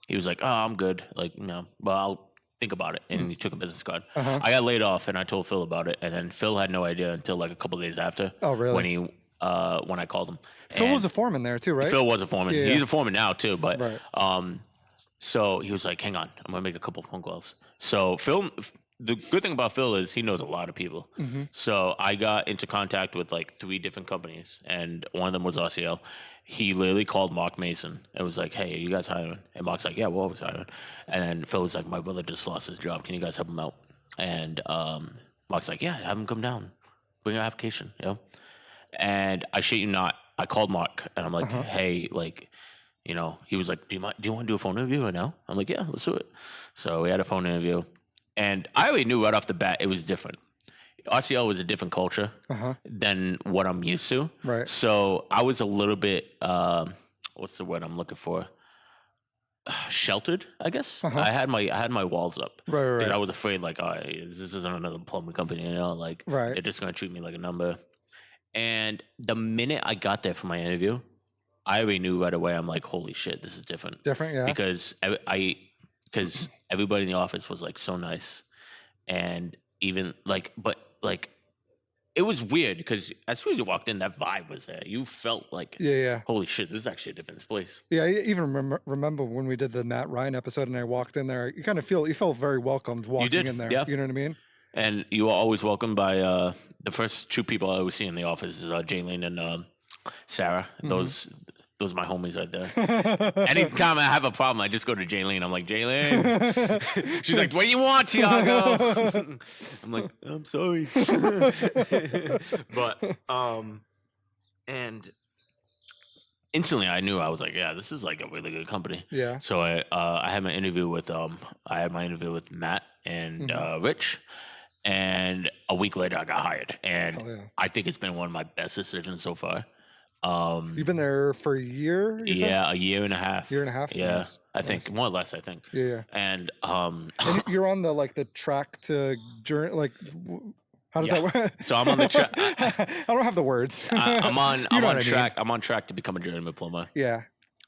he was like, "Oh, I'm good," like but I'll think about it, and he took a business card. I got laid off, and I told Phil about it, and then Phil had no idea until like a couple of days after. Oh, really? When I called him. Phil was a foreman there too, right? Phil was a foreman. Yeah. He's a foreman now too, but right. So he was like, "Hang on, I'm gonna make a couple phone calls." So Phil, the good thing about Phil is he knows a lot of people. So I got into contact with like 3 different companies, and one of them was RCL. He literally called Mark Mason and was like, "Hey, are you guys hiring?" And Mark's like, "Yeah, we're always hiring." And then Phil was like, "My brother just lost his job. Can you guys help him out?" And Mark's like, "Yeah, have him come down, bring your application." And I shit you not, I called Mark and I'm like, "Hey, like." He was like, do you want to do a phone interview right now? I'm like, yeah, let's do it. So we had a phone interview, and I already knew right off the bat it was different. RCL was a different culture than what I'm used to. Right. So I was a little bit, what's the word I'm looking for? Sheltered, I guess. I had my walls up. Right. Because I was afraid, like, this isn't another plumbing company, like right. they're just gonna treat me like a number. And the minute I got there for my interview, I already knew right away. I'm like, holy shit, this is different. Different, yeah. Because everybody in the office was like so nice, and even like, but like, it was weird because as soon as you walked in, that vibe was there. You felt like, yeah. Holy shit, this is actually a different place. Yeah, I even remember when we did the Matt Ryan episode, and I walked in there. You kind of felt very welcomed walking in there. Yeah. You know what I mean? And you were always welcomed by the first 2 people I always see in the office is Jaylene and Sarah. Those are my homies right there. Anytime I have a problem, I just go to Jaylene. I'm like, Jaylene. She's like, what do you want, Tiago? I'm like, I'm sorry. But and instantly I knew. I was like, yeah, this is like a really good company. Yeah. So I had my interview with Matt and Rich. And a week later, I got hired, and I think it's been one of my best decisions so far. You've been there for a year? Yeah, a year and a half. Year and a half? Yeah, nice. I think more or less. I think. Yeah. And and you're on the track to journey. Like, how does that work? So I'm on the track. I don't have the words. I'm on track. I'm on track to become a journeyman plumber. Yeah.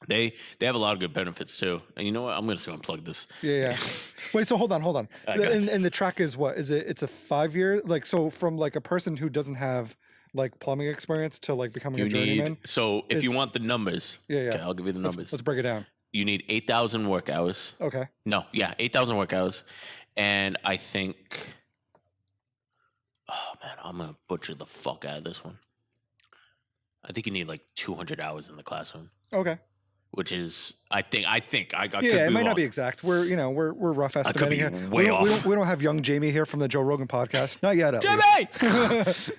They have a lot of good benefits too. And you know what? I'm going to unplug this. Yeah. Wait, so hold on. And the track is what? Is it? It's a 5-year. Like, so from like a person who doesn't have like plumbing experience to like becoming a journeyman. So if you want the numbers, okay, I'll give you the numbers. Let's break it down. You need 8,000 work hours. Okay. No, yeah, 8,000 work hours, and I think, oh man, I'm gonna butcher the fuck out of this one. I think you need like 200 hours in the classroom. Okay. Which is, I think I got. Yeah, it might not be exact. We're rough estimating here. Way off. We don't have young Jamie here from the Joe Rogan podcast. Not yet, at least.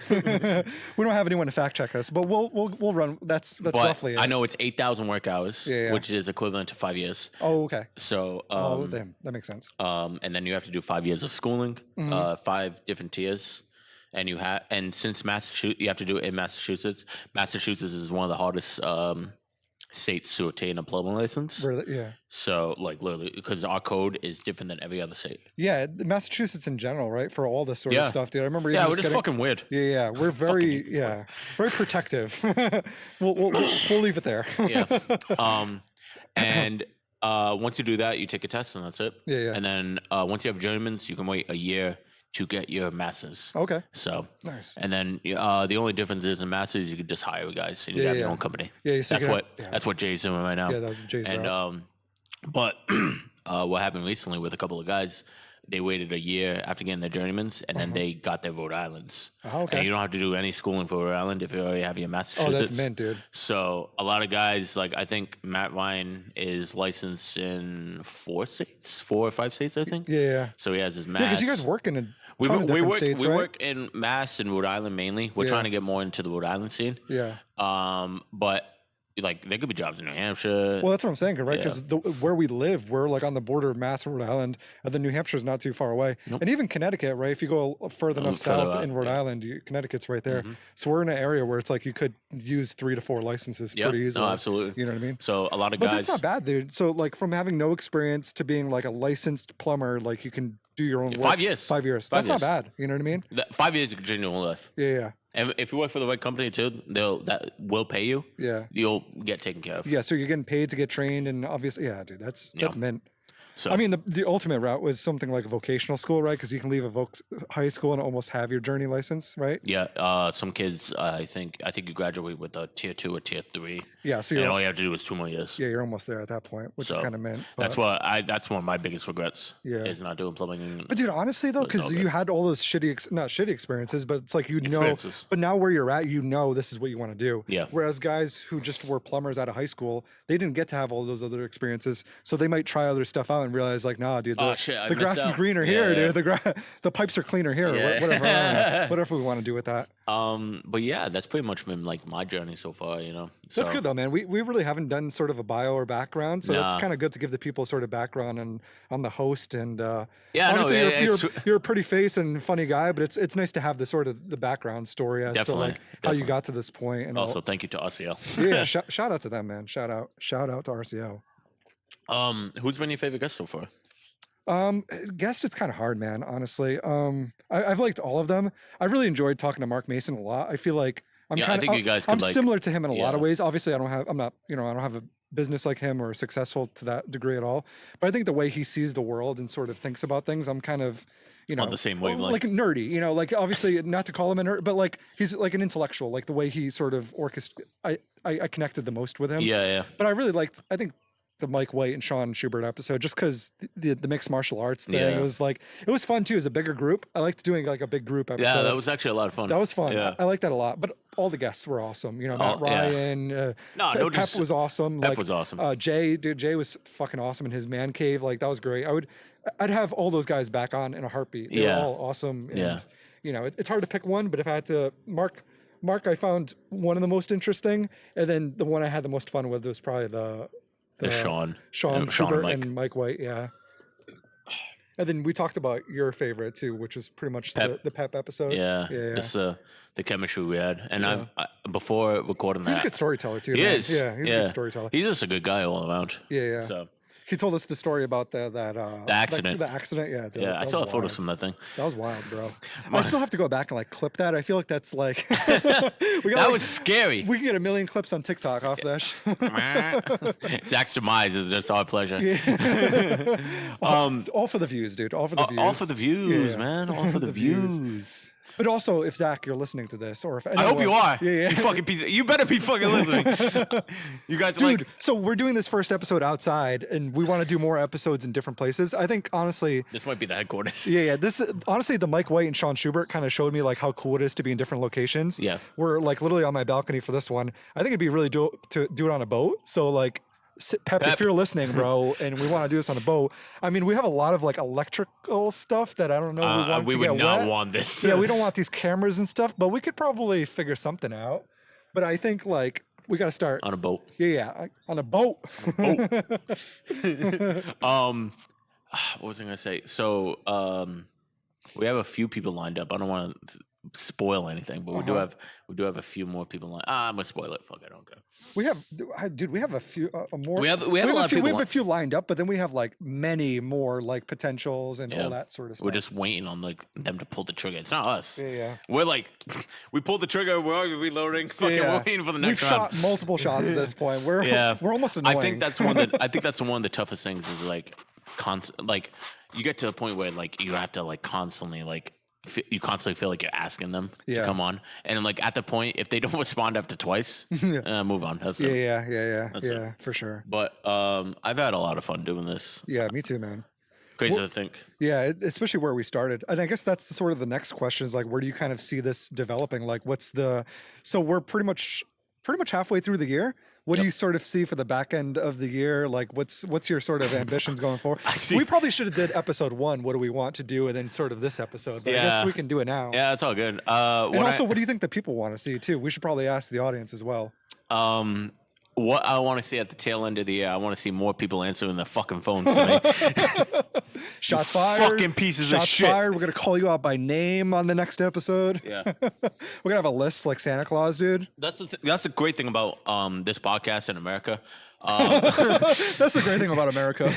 We don't have anyone to fact check us, but we'll run. That's roughly it. I know it's 8,000 work hours, which is equivalent to 5 years. Oh, okay. So, damn, that makes sense. And then you have to do 5 years of schooling, 5 different tiers. And since Massachusetts, you have to do it in Massachusetts. Massachusetts is one of the hardest states to obtain a plumbing license. Really? Yeah. So, like, literally, because our code is different than every other state. Yeah, Massachusetts in general, right? For all this sort of stuff, dude. I remember. Yeah, we're just fucking weird. Yeah, we're very very protective. we'll leave it there. Yeah. And once you do that, you take a test, and that's it. Yeah. And then once you have journeyman's, you can wait a year to get your master's. Okay. So nice. And then the only difference is in master's, you could just hire guys and you have your own company. Yeah. So that's what Jay's doing right now. Yeah, that was Jay's route. But what happened recently with a couple of guys, they waited a year after getting their journeyman's, and then they got their Rhode Islands. Oh, okay. And you don't have to do any schooling for Rhode Island if you already have your Massachusetts. Oh, that's mint, dude. So a lot of guys, like I think Matt Ryan is licensed in 4 or 5 states, I think. Yeah. So he has his Mass. Yeah, because you guys work in a we ton of different states, we right? work in Mass and Rhode Island mainly. We're trying to get more into the Rhode Island scene. Yeah. But like there could be jobs in New Hampshire. Well, that's what I'm saying, right? Because where we live, we're like on the border of Mass and Rhode Island, and then New Hampshire's not too far away. Nope. And even Connecticut, right? If you go further enough south in Rhode Island, Connecticut's right there. So we're in an area where it's like you could use 3 to 4 licenses pretty easily. No, absolutely. You know what I mean? So a lot of guys. But that's not bad, dude. So like from having no experience to being like a licensed plumber, like you can do your own work. 5 years. 5 years. That's not bad. You know what I mean? 5 years of genuine life. Yeah. And if you work for the right company too, that will pay you. Yeah. You'll get taken care of. Yeah. So you're getting paid to get trained, and obviously, yeah, dude, that's mint. So I mean, the ultimate route was something like a vocational school, right? Because you can leave a high school and almost have your journey license, right? yeah, some kids, I think you graduate with a tier 2 or tier 3. Yeah. So And all you have to do is 2 more years. yeah, you're almost there at that point, which is kind of mint. That's one of my biggest regrets. Is not doing plumbing. But dude, honestly though, because you had all those not shitty experiences, but it's like but now where you're at, this is what you want to do. Yeah. Whereas guys who just were plumbers out of high school, they didn't get to have all those other experiences, so they might try other stuff out and realize like, nah, dude, the grass is greener here, dude. The pipes are cleaner here. Yeah. Whatever, whatever we want to do with that. But yeah, that's pretty much been like my journey so far. That's good though, man. We really haven't done sort of a bio or background, so it's kind of good to give the people sort of background on the host and obviously you're a pretty face and funny guy, but it's nice to have the sort of the background story as to like how you got to this point. And also, thank you to RCL. Yeah, shout out to them, man. Shout out to RCL. Who's been your favorite guest so far? Guest, it's kind of hard, man. Honestly, I've liked all of them. I really enjoyed talking to Mark Mason a lot. I feel like I'm similar to him in a lot of ways. Obviously, I don't have a business like him or successful to that degree at all. But I think the way he sees the world and sort of thinks about things, I'm kind of, on the same wavelength, like nerdy. Like obviously not to call him a nerd, but like he's like an intellectual. Like the way he sort of I connected the most with him. Yeah. But I really liked. I think the Mike White and Sean Schubert episode, just because the mixed martial arts thing, it was fun too as a bigger group. I liked doing like a big group episode. Yeah, that was actually a lot of fun. That was fun. Yeah. I like that a lot. But all the guests were awesome. Matt Ryan, Pep was awesome. Pep was awesome. Jay was fucking awesome in his man cave. Like that was great. I'd have all those guys back on in a heartbeat. They were all awesome. And it's hard to pick one, but if I had to Mark, I found one of the most interesting, and then the one I had the most fun with was probably the Sean Schubert and Mike White, yeah. And then we talked about your favorite too, which was pretty much the Pep episode. Yeah. Just the chemistry we had, and I before recording that, he's a good storyteller too. He is. Yeah, he's a good storyteller. He's just a good guy all around. Yeah. So he told us the story about the accident. The accident, yeah. I saw photos from that thing. That was wild, bro. I still have to go back and like clip that. I feel like that's like that was scary. We can get 1 million clips on TikTok off that. Zach's demise is just our pleasure. Yeah. All for the views, dude. All for the views. All for the views, man. All for the views. But also, if Zach, you're listening to this, or if anyone, I hope you are. Yeah. You fucking piece. You better be fucking listening. You guys, dude. So we're doing this first episode outside, and we want to do more episodes in different places. I think honestly, this might be the headquarters. Yeah. This honestly, the Mike White and Sean Schubert kind of showed me like how cool it is to be in different locations. Yeah. We're like literally on my balcony for this one. I think it'd be really dope to do it on a boat. So like. Pep, if you're listening, bro, and we want to do this on a boat, I mean, we have a lot of like electrical stuff that I don't know. We would not want this. Yeah, we don't want these cameras and stuff, but we could probably figure something out. But I think like we got to start on a boat. Yeah, on a boat. What was I gonna say? So, we have a few people lined up. I don't want to spoil anything, but we do have a few more people lined. I'm gonna spoil it. Fuck, I don't care. We have a few more. We have a lot of people. We have a few lined up, but then we have like many more like potentials and all that sort of stuff. We're just waiting on like them to pull the trigger. It's not us. Yeah. We're like, we pulled the trigger. We're already reloading. Fucking waiting for the next round. We've shot multiple shots at this point. We're almost annoying. I think that's one of the toughest things is like like you get to a point where like you have to like constantly like. You constantly feel like you're asking them to come on, and like at the point, if they don't respond after twice, move on. That's it. Yeah, for sure. But I've had a lot of fun doing this. Yeah, me too, man. Crazy to think. Yeah, especially where we started. And I guess that's sort of the next question is like, where do you kind of see this developing? Like, so we're pretty much halfway through the year. What do you sort of see for the back end of the year? Like, what's your sort of ambitions going forward? We probably should have did episode 1. What do we want to do? And then sort of this episode. But I guess we can do it now. Yeah, it's all good. And also, what do you think the people want to see too? We should probably ask the audience as well. What I want to see at the tail end of the year, I want to see more people answering their fucking phones to me. Shots fired. Fucking pieces of shit. Shots fired. We're going to call you out by name on the next episode. Yeah. We're going to have a list like Santa Claus, dude. That's the great thing about this podcast in America. That's the great thing about America.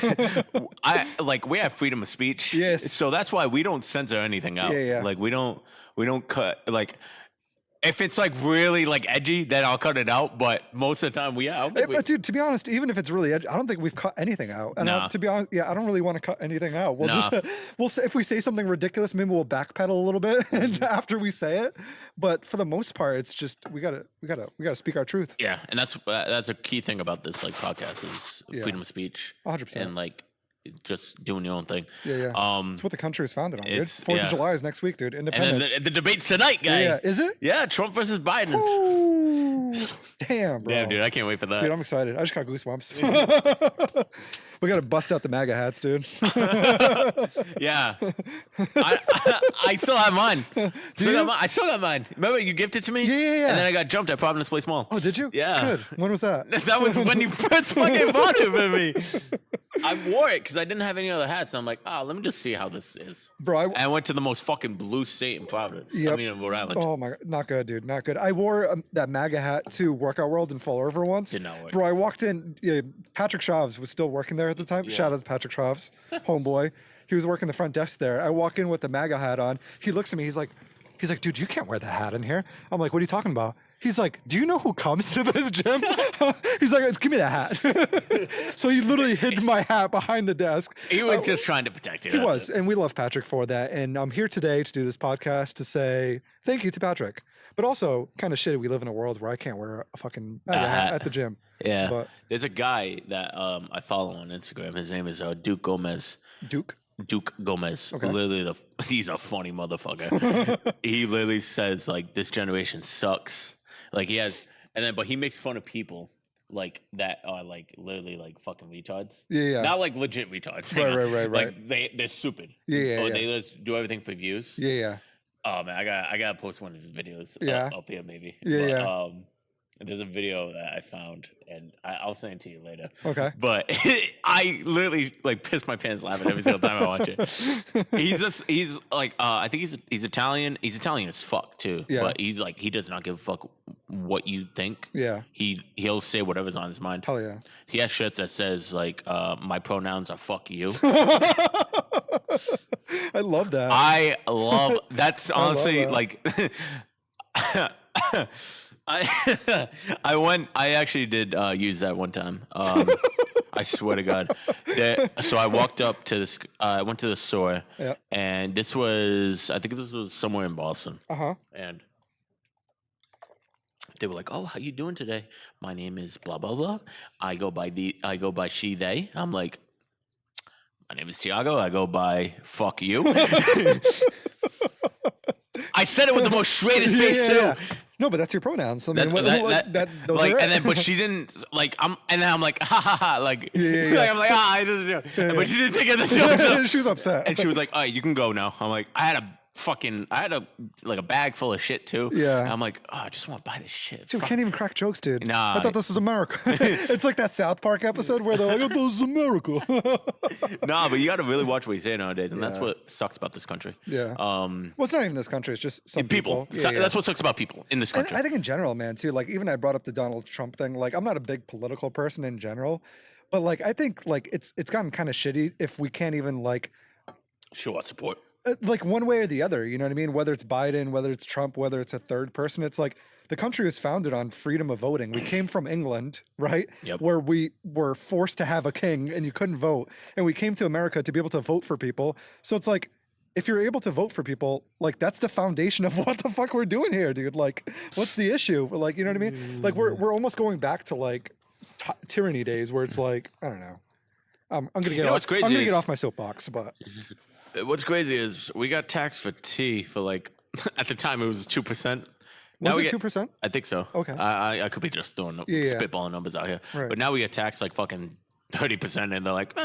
We have freedom of speech. Yes. So that's why we don't censor anything out. Yeah. Like we don't cut like. If it's like really like edgy, then I'll cut it out. But most of the time, But dude, to be honest, even if it's really edgy, I don't think we've cut anything out. And to be honest, I don't really want to cut anything out. We'll say, if we say something ridiculous, maybe we'll backpedal a little bit and after we say it. But for the most part, it's just we gotta speak our truth. Yeah, and that's a key thing about this like podcast is freedom of speech. 100%. And like just doing your own thing. Yeah. It's what the country is founded on, dude. 4th of July is next week, dude. Independence. And then the debate's tonight, guy. Yeah. Is it? Yeah, Trump versus Biden. Ooh, damn, bro. Damn, dude, I can't wait for that. Dude, I'm excited. I just got goosebumps. We got to bust out the MAGA hats, dude. Yeah. I still have mine. I still got mine. Remember, you gifted it to me? Yeah. And then I got jumped at Providence Place Mall. Oh, did you? Yeah. Good. When was that? That was when you first fucking bought it for me. I wore it because I didn't have any other hats. And I'm like, let me just see how this is. Bro, I went to the most fucking blue state in Providence. Yep. I mean, in Rhode Island. Oh my God, not good, dude, not good. I wore that MAGA hat to Workout World in Fall River once. Did not work. Bro, I walked in, Patrick Shavs was still working there at the time. Yeah. Shout out to Patrick Shavs, homeboy. He was working the front desk there. I walk in with the MAGA hat on. He looks at me, he's like, dude, you can't wear that hat in here. I'm like, what are you talking about? He's like, do you know who comes to this gym? He's like, give me that hat. So he literally hid my hat behind the desk. He was just trying to protect you. He was, and we love Patrick for that. And I'm here today to do this podcast to say thank you to Patrick. But also, kind of shitty, we live in a world where I can't wear a fucking hat at the gym. Yeah. But there's a guy that I follow on Instagram. His name is Duke Gomez. Duke Gomez. Okay. Literally, he's a funny motherfucker. He literally says like this generation sucks. Like he has, but he makes fun of people like that are like literally like fucking retards. Yeah. Not like legit retards. Right. Like they're stupid. Yeah. They just do everything for views. Yeah. Oh man, I gotta post one of his videos. Up here maybe. Yeah. There's a video that I found, and I'll send it to you later. Okay. But I literally like piss my pants laughing every single time I watch it. He's like I think he's Italian. He's Italian as fuck too. Yeah. But he's like he does not give a fuck what you think. Yeah. He'll say whatever's on his mind. Hell yeah. He has shirts that says like my pronouns are fuck you. I love that. I love that's honestly that. like I actually did use that one time. I swear to God. So I walked up to this. I went to the store, and I think this was somewhere in Boston. And they were like, "Oh, how you doing today? My name is blah blah blah. I go by she they." I'm like, "My name is Tiago. I go by fuck you." I said it with the most straightest face too. Yeah. No, but that's your pronouns. So, I mean, those are it. But she didn't like. I'm like, ha ha ha, like, Yeah. like I'm like, I didn't do it. But she didn't take it the joke. She was upset. And she was like, all right, you can go now. I'm like, I had a bag full of shit too. Yeah. And I'm like, oh, I just want to buy this shit. Dude, we can't even crack jokes, dude. Nah. I thought this was America. It's like that South Park episode where they're like, I thought this was America. Nah, but you got to really watch what you say nowadays, and that's what sucks about this country. Yeah. Well, it's not even this country. It's just some people. That's what sucks about people in this country. And I think in general, man, too. Like, even I brought up the Donald Trump thing. Like, I'm not a big political person in general, but like, I think like it's gotten kind of shitty if we can't even like show our support. Like one way or the other, you know what I mean? Whether it's Biden, whether it's Trump, whether it's a third person, it's like the country was founded on freedom of voting. We came from England, right? Yep. Where we were forced to have a king and you couldn't vote. And we came to America to be able to vote for people. So it's like, if you're able to vote for people, like that's the foundation of what the fuck we're doing here, dude. Like, what's the issue? Like, you know what I mean? Like we're almost going back to like tyranny days where it's like, I don't know. I'm gonna You know what's crazy I'm gonna get is- off my soapbox, but What's crazy is we got taxed for tea for like at the time it was 2%. was we it get- 2%? I think so. Okay. I could be just throwing Yeah. spitballing numbers out here, Right. but now we get taxed like fucking 30%, and they're like,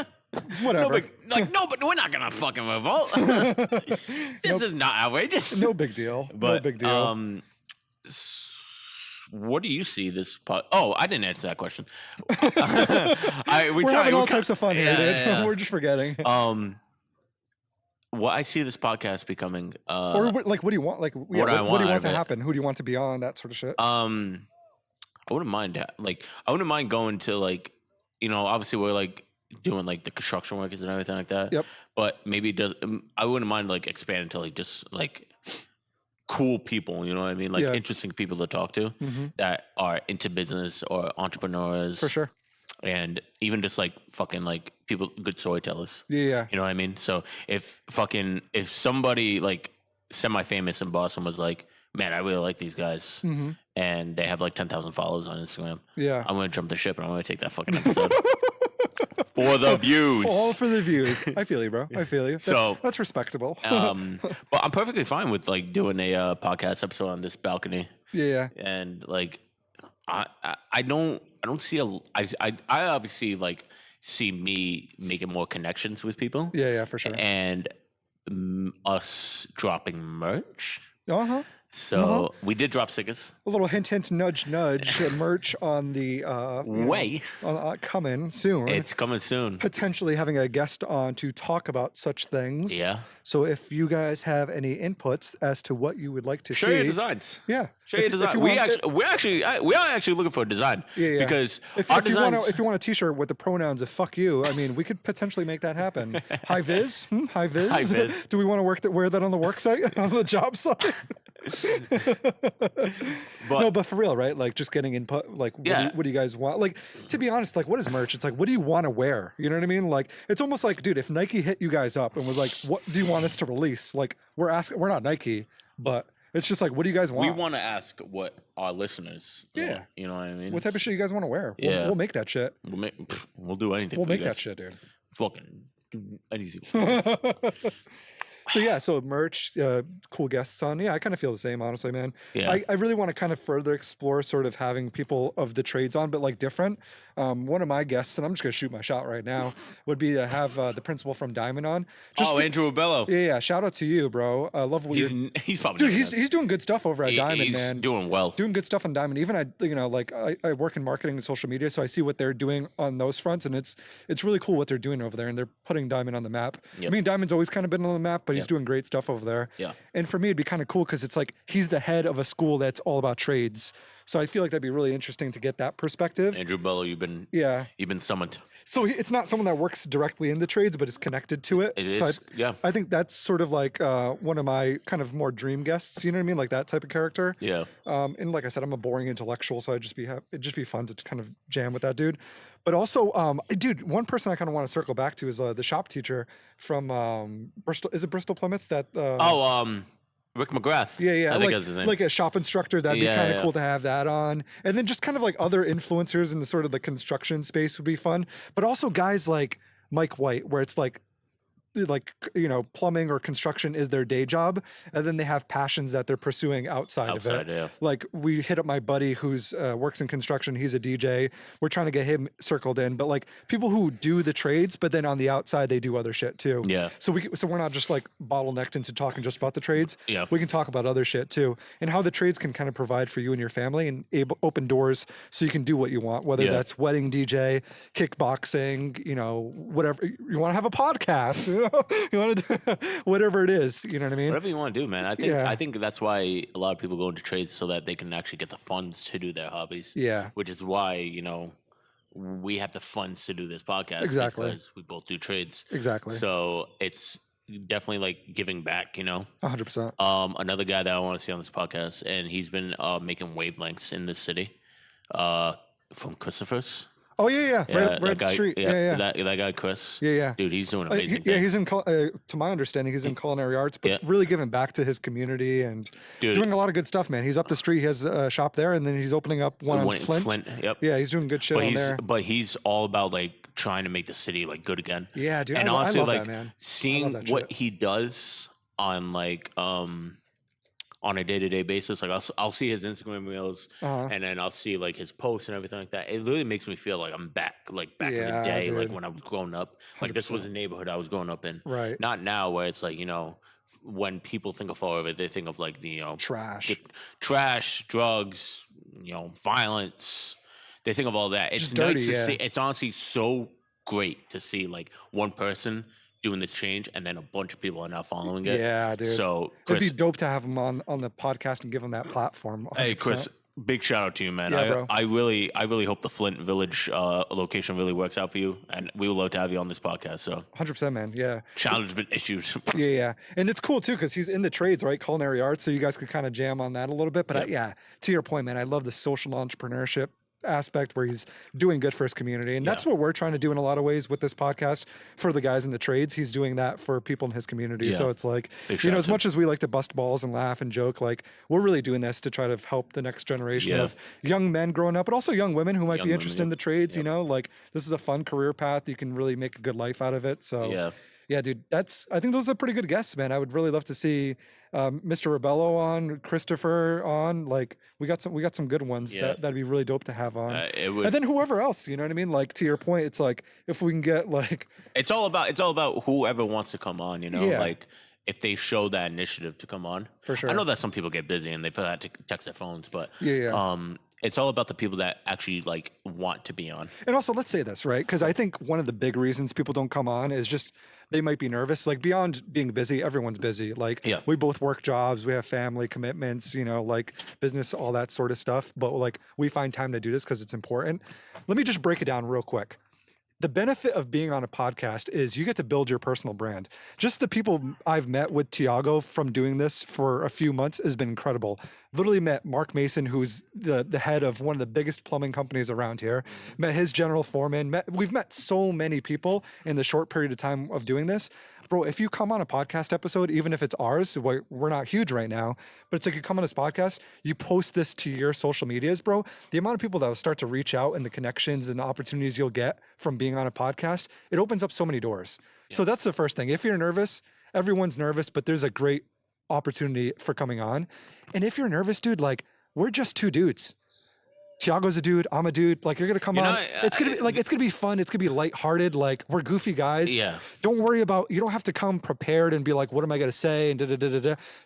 Whatever. no, but we're not gonna fucking revolt. This is not outrageous. No big deal. But no big deal. What do you see this? Oh, I didn't answer that question. We're having all types of fun here, dude. Yeah. We're just forgetting. What I see this podcast becoming, Or what do you want? Like, what do you I want want out to of it. happen? Who do you want to be on? That sort of shit. I wouldn't mind I wouldn't mind going to like, obviously we're like doing like the construction workers and everything like that. Yep. But maybe I wouldn't mind like expanding to like just like cool people, you know what I mean? Like Yeah. interesting people to talk to that are into business or entrepreneurs. For sure. And even just like fucking like people, good storytellers. Yeah. You know what I mean? So if somebody like semi-famous in Boston was like, man, I really like these guys, and they have like 10,000 followers on Instagram, Yeah. I'm gonna jump the ship and I'm gonna take that fucking episode for the views. All for the views. I feel you, bro. I feel you. That's respectable. But I'm perfectly fine with like doing a podcast episode on this balcony, yeah. and like I don't see I obviously like see me making more connections with people. Yeah, for sure. And us dropping merch. Uh-huh. So we did drop stickers. A little hint, hint, nudge, nudge. Merch on the Way. Coming soon. It's coming soon. Potentially having a guest on to talk about such things. Yeah. So if you guys have any inputs as to what you would like to Show see, your designs. yeah, Show your design. We are actually looking for a design. Yeah. Because if our you designs. if you want a T-shirt with the pronouns of "fuck you," I mean, we could potentially make that happen. Hi Viz, hi Viz. Hi, Viz. Do we want to wear that on the work site, on the job site? But for real, right? Like just getting input. Like, what do you guys want? Like, to be honest, like, what is merch? It's like, what do you want to wear? You know what I mean? Like, it's almost like, dude, if Nike hit you guys up and was like, what do you want us to release? Like, we're not Nike, but it's just like, what do you guys want? We want to ask what our listeners. Yeah. You know what I mean? What type of shit you guys want to wear? Yeah. We'll make that shit. We'll do anything. We'll for you make guys. that shit, dude. Fucking do anything. For you guys. So merch, cool guests on. Yeah, I kind of feel the same, honestly, man. Yeah. I really want to kind of further explore sort of having people of the trades on, but like different. One of my guests, and I'm just going to shoot my shot right now, would be to have the principal from Diamond on. Andrew Abello. Yeah. Shout out to you, bro. I love what He's probably dude. He's doing good stuff over at Diamond, he's man. doing well. Doing good stuff on Diamond. Even I work in marketing and social media, so I see what they're doing on those fronts, and it's really cool what they're doing over there, and they're putting Diamond on the map. Yep. I mean, Diamond's always kind of been on the map, but he's doing great stuff over there. Yeah. And for me, it'd be kind of cool because it's like he's the head of a school that's all about trades. So I feel like that'd be really interesting to get that perspective. Andrew Bello, you've been summoned. So it's not someone that works directly in the trades, but is connected to it. It is, So yeah. I think that's sort of like one of my kind of more dream guests. You know what I mean? Like that type of character. Yeah. And like I said, I'm a boring intellectual, so it'd just be fun to kind of jam with that dude. But also, dude, one person I kind of want to circle back to is the shop teacher from Bristol. Is it Bristol Plymouth? That Rick McGrath. Yeah. I think like, that's his name. like a shop instructor. That'd be kind of cool to have that on. And then just kind of like other influencers in the sort of the construction space would be fun. But also guys like Mike White, where it's like, plumbing or construction is their day job, and then they have passions that they're pursuing outside of it. Yeah. Like we hit up my buddy who's works in construction. He's a DJ. We're trying to get him circled in, but like people who do the trades, but then on the outside they do other shit too. Yeah. So we're not just like bottlenecked into talking just about the trades. Yeah. We can talk about other shit too, and how the trades can kind of provide for you and your family and open doors so you can do what you want, whether that's wedding DJ, kickboxing, whatever you want to have a podcast. You want to do whatever it is, you know what I mean? Whatever you want to do, man. I think that's why a lot of people go into trades so that they can actually get the funds to do their hobbies. Yeah. Which is why, we have the funds to do this podcast. Exactly. Because we both do trades. Exactly. So it's definitely like giving back, 100%. Another guy that I want to see on this podcast, and he's been making wavelengths in this city from Christopher's. Oh yeah, Yeah, right that up the guy. street. Yeah, Yeah. that guy Chris. Yeah. Dude, he's doing amazing Yeah, things. he's in, to my understanding, he's in culinary arts, but Yeah. really giving back to his community and Dude. doing a lot of good stuff, man. He's up the street. He has a shop there, and then he's opening up one on Flint. Yep. Yeah, he's doing good shit on there. But he's all about like trying to make the city like good again. Yeah, dude. And I honestly, love like that, man. seeing that what shit. he does on like on a day-to-day basis, like I'll see his Instagram reels, and then I'll see like his posts and everything like that. It literally makes me feel like I'm back in the day, like dude. when I was growing up. Like this was the neighborhood I was growing up in. Right. Not now, where it's like, you know, when people think of Fall River, they think of like the, you know, trash, drugs, you know, violence. They think of all that. It's Just nice dirty, to see. It's honestly so great to see like one person doing this change, and then a bunch of people are now following it. Yeah, dude. So Chris, it'd be dope to have him on the podcast and give him that platform. 100%. hey Chris, big shout out to you, man. Yeah, bro. I really hope the Flint Village location really works out for you, and we would love to have you on this podcast. So 100%, man. Yeah. challenge been issued. Yeah. And it's cool too, because he's in the trades, right? Culinary arts. So you guys could kind of jam on that a little bit. But to your point, man, I love the social entrepreneurship aspect where he's doing good for his community, and that's what we're trying to do in a lot of ways with this podcast for the guys in the trades. He's doing that for people in his community. So it's like, you know, as much as we like to bust balls and laugh and joke, like we're really doing this to try to help the next generation of young men growing up, but also young women who might be interested in the trades. You know, like this is a fun career path. You can really make a good life out of it. So yeah, dude, I think those are pretty good guests, man. I would really love to see Mr. Rebello on, Christopher on. Like we got some good ones that'd be really dope to have on. And then whoever else, you know what I mean? Like to your point, it's like if we can get like it's all about whoever wants to come on, you know, like if they show that initiative to come on. For sure. I know that some people get busy and they forgot to text their phones, but it's all about the people that actually like want to be on. And also, let's say this, right? Because I think one of the big reasons people don't come on is just they might be nervous. Like beyond being busy, everyone's busy. Like we both work jobs, we have family commitments, you know, like business, all that sort of stuff. But like we find time to do this because it's important. Let me just break it down real quick. The benefit of being on a podcast is you get to build your personal brand. Just the people I've met with Tiago from doing this for a few months has been incredible. Literally met Mark Mason, who's the head of one of the biggest plumbing companies around here. Met his general foreman. We've met so many people in the short period of time of doing this. Bro, if you come on a podcast episode, even if it's ours, we're not huge right now, but it's like you come on this podcast, you post this to your social medias, bro. The amount of people that will start to reach out and the connections and the opportunities you'll get from being on a podcast, it opens up so many doors. So that's the first thing. If you're nervous, everyone's nervous, but there's a great opportunity for coming on. And if you're nervous, dude, like we're just two dudes. Tiago's a dude. I'm a dude. Like you're gonna come on. It's gonna be like it's gonna be fun. It's gonna be lighthearted. Like we're goofy guys. Yeah. Don't worry about. You don't have to come prepared and be like, what am I gonna say? And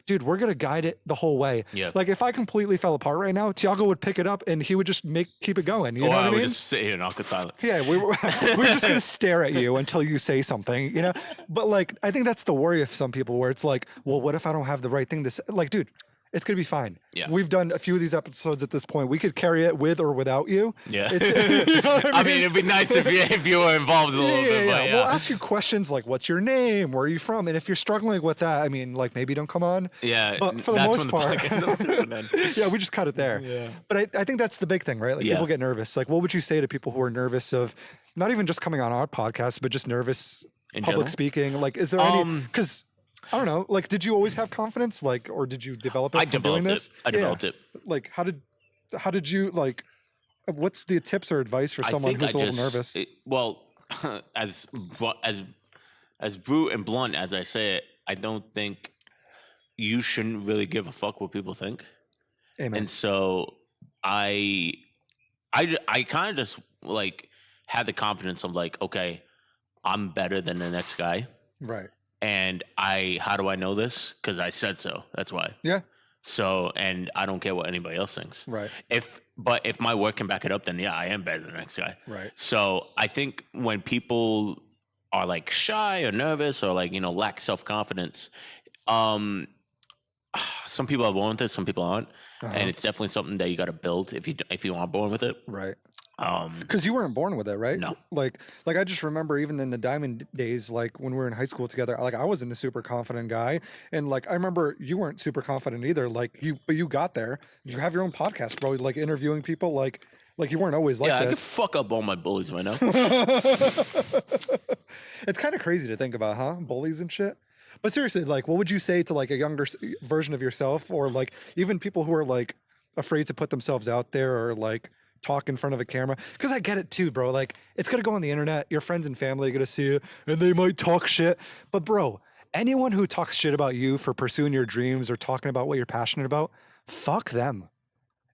dude, we're gonna guide it the whole way. Yeah. Like if I completely fell apart right now, Tiago would pick it up and he would just keep it going. You know what I mean? We just sit here in awkward silence. Yeah, we're just gonna stare at you until you say something. You know. But like I think that's the worry of some people, where it's like, well, what if I don't have the right thing to say? Like, dude. It's going to be fine. Yeah. We've done a few of these episodes at this point. We could carry it with or without you. Yeah. You know I mean, it'd be nice if you were involved a little bit. But We'll ask you questions like, what's your name? Where are you from? And if you're struggling with that, I mean, like maybe don't come on. Yeah. But for the most part, yeah, we just cut it there. Yeah. But I think that's the big thing, right? Like people get nervous. Like, what would you say to people who are nervous of not even just coming on our podcast, but just nervous in public speaking? Like, is there any, because I don't know. Like, did you always have confidence? Like, or did you develop it from doing this? I developed it. Like, how did you like? What's the tips or advice for someone who's a little nervous? As brute and blunt as I say it, I don't think you shouldn't really give a fuck what people think. Amen. And so I kind of just like had the confidence of like, okay, I'm better than the next guy. Right. And how do I know this? Because I said so. That's why. Yeah. So, and I don't care what anybody else thinks. Right. If my work can back it up, then yeah, I am better than the next guy. Right. So I think when people are like shy or nervous or like, you know, lack self-confidence, some people are born with it, some people aren't. And it's definitely something that you got to build if you aren't born with it. Right. Because you weren't born with it, right? No. Like I just remember even in the Diamond days, like when we were in high school together, like I wasn't a super confident guy, and like I remember you weren't super confident either. Like but you got there. You have your own podcast, bro. Like interviewing people. Like Like you weren't always like Yeah, I could this. fuck up all my bullies right now. It's kind of crazy to think about, huh? Bullies and shit. But seriously, like, what would you say to like a younger version of yourself, or like even people who are like afraid to put themselves out there or like talk in front of a camera? Because I get it too, bro. Like, it's gonna go on the internet. Your friends and family are gonna see it, and they might talk shit. But bro, anyone who talks shit about you for pursuing your dreams or talking about what you're passionate about, fuck them.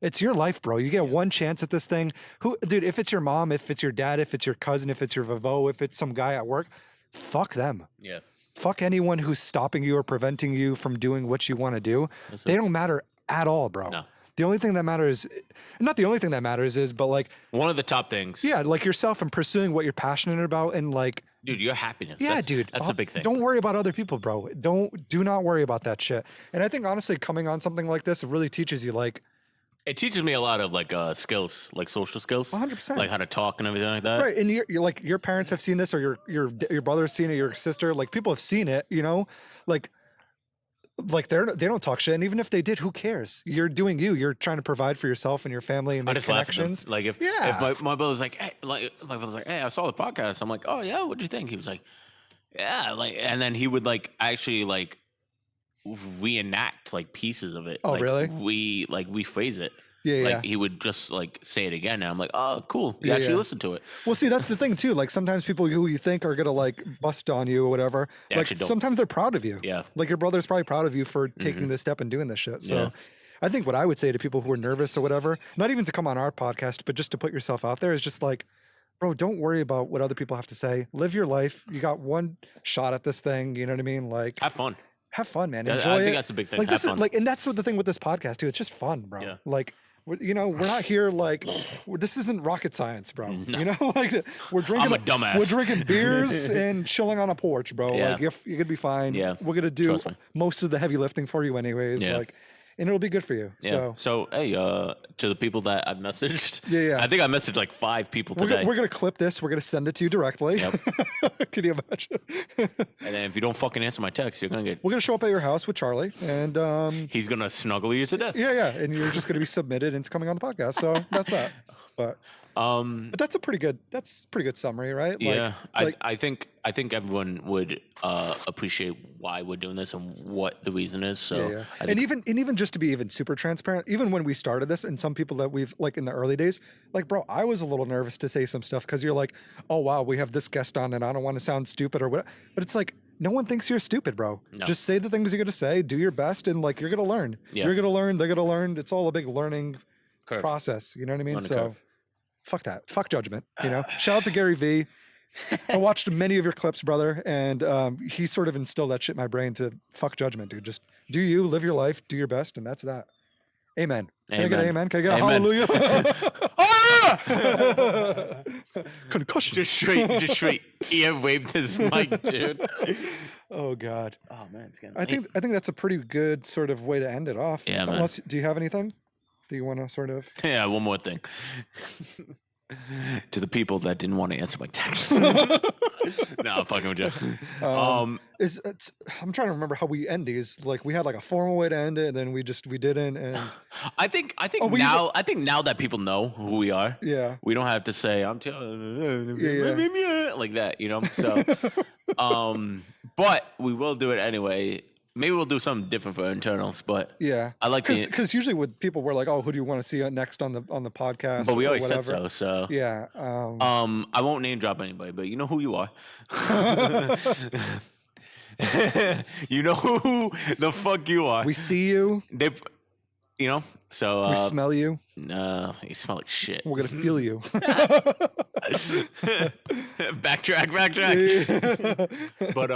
It's your life, bro. You get one chance at this thing. Who, dude, if it's your mom, if it's your dad, if it's your cousin, if it's your vavo, if it's some guy at work, fuck them. Yeah. Fuck anyone who's stopping you or preventing you from doing what you want to do. They don't matter at all, bro. No. The only thing that matters, not the only thing that matters is, but like, one of the top things. yeah, like yourself and pursuing what you're passionate about and like, Dude, your happiness. yeah, dude. That's a big thing. Don't worry about other people, bro. Do not worry about that shit. And I think honestly, coming on something like this, it really teaches you like, It teaches me a lot of like skills, like social skills. 100%. Like how to talk and everything like that. right. And you're like, your parents have seen this, or your brother's seen it, your sister, like people have seen it, you know, like they don't talk shit. And even if they did, who cares? You're doing you. You're trying to provide for yourself and your family and I make just laugh at them. connections. Like if my brother's like, hey, like my brother's like, hey, I saw the podcast. I'm like, oh yeah, what'd you think? He was like, yeah, like, and then he would like actually like reenact like pieces of it. Oh, like, really? We like rephrase it. Yeah, like yeah. he would just like say it again, and I'm like, oh, cool. You Yeah, actually yeah. listen to it. Well, see, that's the thing too. Like sometimes people who you think are gonna like bust on you or whatever, They like actually don't. sometimes they're proud of you. Yeah. Like your brother's probably proud of you for taking this step and doing this shit. So Yeah. I think what I would say to people who are nervous or whatever, not even to come on our podcast, but just to put yourself out there, is just like, bro, don't worry about what other people have to say. Live your life. You got one shot at this thing. You know what I mean? Like, Have fun. have fun, man. I Enjoy think it. that's the big thing. Like Have this is fun. like, and that's what the thing with this podcast too. It's just fun, bro. Yeah. Like, you know, we're not here like this isn't rocket science, bro. You know, like we're drinking. I'm a dumbass. We're drinking beers and chilling on a porch, bro. Yeah. Like you're gonna be fine. Yeah. We're gonna do Trust me. most of the heavy lifting for you, anyways. Yeah. Like, and it'll be good for you. Yeah. So hey, to the people that I've messaged. Yeah. I think I messaged like 5 people We're today. gonna clip this. We're gonna send it to you directly. Yep. Can you imagine? And then if you don't fucking answer my text, you're gonna get. We're gonna show up at your house with Charlie, and He's gonna snuggle you to death. yeah, and you're just gonna be submitted into coming on the podcast. So that's that. But that's a pretty good. That's a pretty good summary, right? Like, Yeah, like, I think everyone would appreciate why we're doing this and what the reason is. So, yeah. I And think, even just to be even super transparent, even when we started this, and some people that we've like in the early days, like bro, I was a little nervous to say some stuff because you're like, oh wow, we have this guest on, and I don't want to sound stupid or what. But it's like no one thinks you're stupid, bro. No. Just say the things you're gonna say, do your best, and like you're gonna learn. Yeah. You're gonna learn. They're gonna learn. It's all a big learning Curve. process. You know what I mean? Learning So. curve. Fuck that. Fuck judgment. You know. Shout out to Gary V. I watched many of your clips, brother, and he sort of instilled that shit in my brain to fuck judgment, dude. Just do you, live your life, do your best, and that's that. Amen. Can I get an amen? Can I get a Amen. hallelujah? Concussion. just straight ear wave this mic, dude. Oh God. Oh man, it's I think that's a pretty good sort of way to end it off. Yeah, man. Unless, do you have anything? Do you want to sort of? Yeah, one more thing. To the people that didn't want to answer my text. No, I'm fucking with you. I'm trying to remember how we end these. Like we had like a formal way to end it, and then we didn't. And I think we now I think now that people know who we are, yeah, we don't have to say I'm telling Yeah. like that, you know. So, but we will do it anyway. Maybe we'll do something different for internals, but yeah, I like because usually with people we're like, oh, who do you want to see next on the podcast? But we or always said whatever. so. Yeah. I won't name drop anybody, but you know who you are. You know who the fuck you are. We see you. They, you know. So We smell you. no, you smell like shit. We're gonna feel you. backtrack. But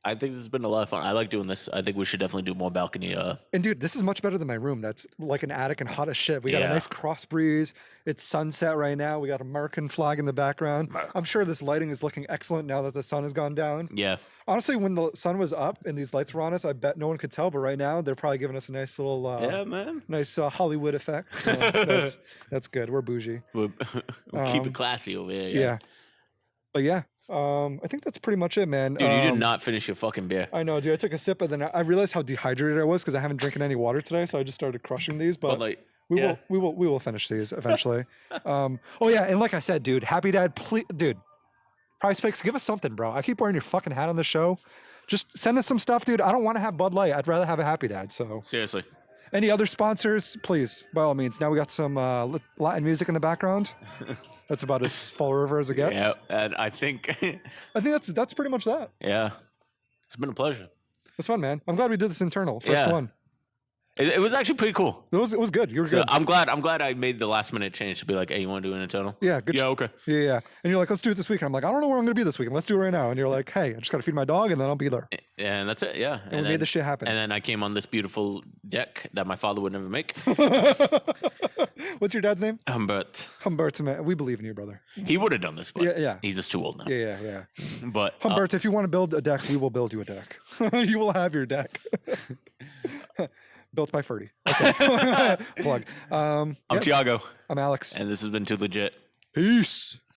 I think this has been a lot of fun. I like doing this. I think we should definitely do more balcony. And dude, this is much better than my room. That's like an attic and hot as shit. We got a Yeah. nice cross breeze. It's sunset right now. We got a American flag in the background. I'm sure this lighting is looking excellent now that the sun has gone down. Yeah. Honestly, when the sun was up and these lights were on us, I bet no one could tell. But right now, they're probably giving us a nice little, Yeah, man. nice Hollywood effect. So that's good. We're bougie. We'll keep it classy over here. Yeah. But yeah, I think that's pretty much it, man. Dude, you did not finish your fucking beer. I know, dude. I took a sip, and then I realized how dehydrated I was because I haven't drinking any water today. So I just started crushing these. But But like, We will finish these eventually. Oh yeah, and like I said, dude, Happy Dad, please, dude, Prize Picks, give us something, bro. I keep wearing your fucking hat on the show. Just send us some stuff, dude. I don't want to have Bud Light. I'd rather have a Happy Dad. So Seriously. any other sponsors, please, by all means. Now we got some Latin music in the background. That's about as Fall River as it gets. Yeah, and I think that's pretty much that. yeah, it's been a pleasure. It's fun, man. I'm glad we did this internal first one. It was actually pretty cool. It was good. You were good. I'm glad I made the last minute change to be like, hey, you want to do an internal? Yeah, good. Yeah, okay. Yeah. And you're like, let's do it this weekend. I'm like, I don't know where I'm going to be this weekend. Let's do it right now. And you're like, hey, I just got to feed my dog and then I'll be there. And that's it. Yeah. And we made this shit happen. And then I came on this beautiful deck that my father would never make. What's your dad's name? Humbert. Man. We believe in you, brother. He would have done this, but yeah. he's just too old now. Yeah. But Humbert, if you want to build a deck, we will build you a deck. You will have your deck. Built by Furty. Okay. Plug. I'm Tiago. I'm Alex. And this has been Too Legit. Peace.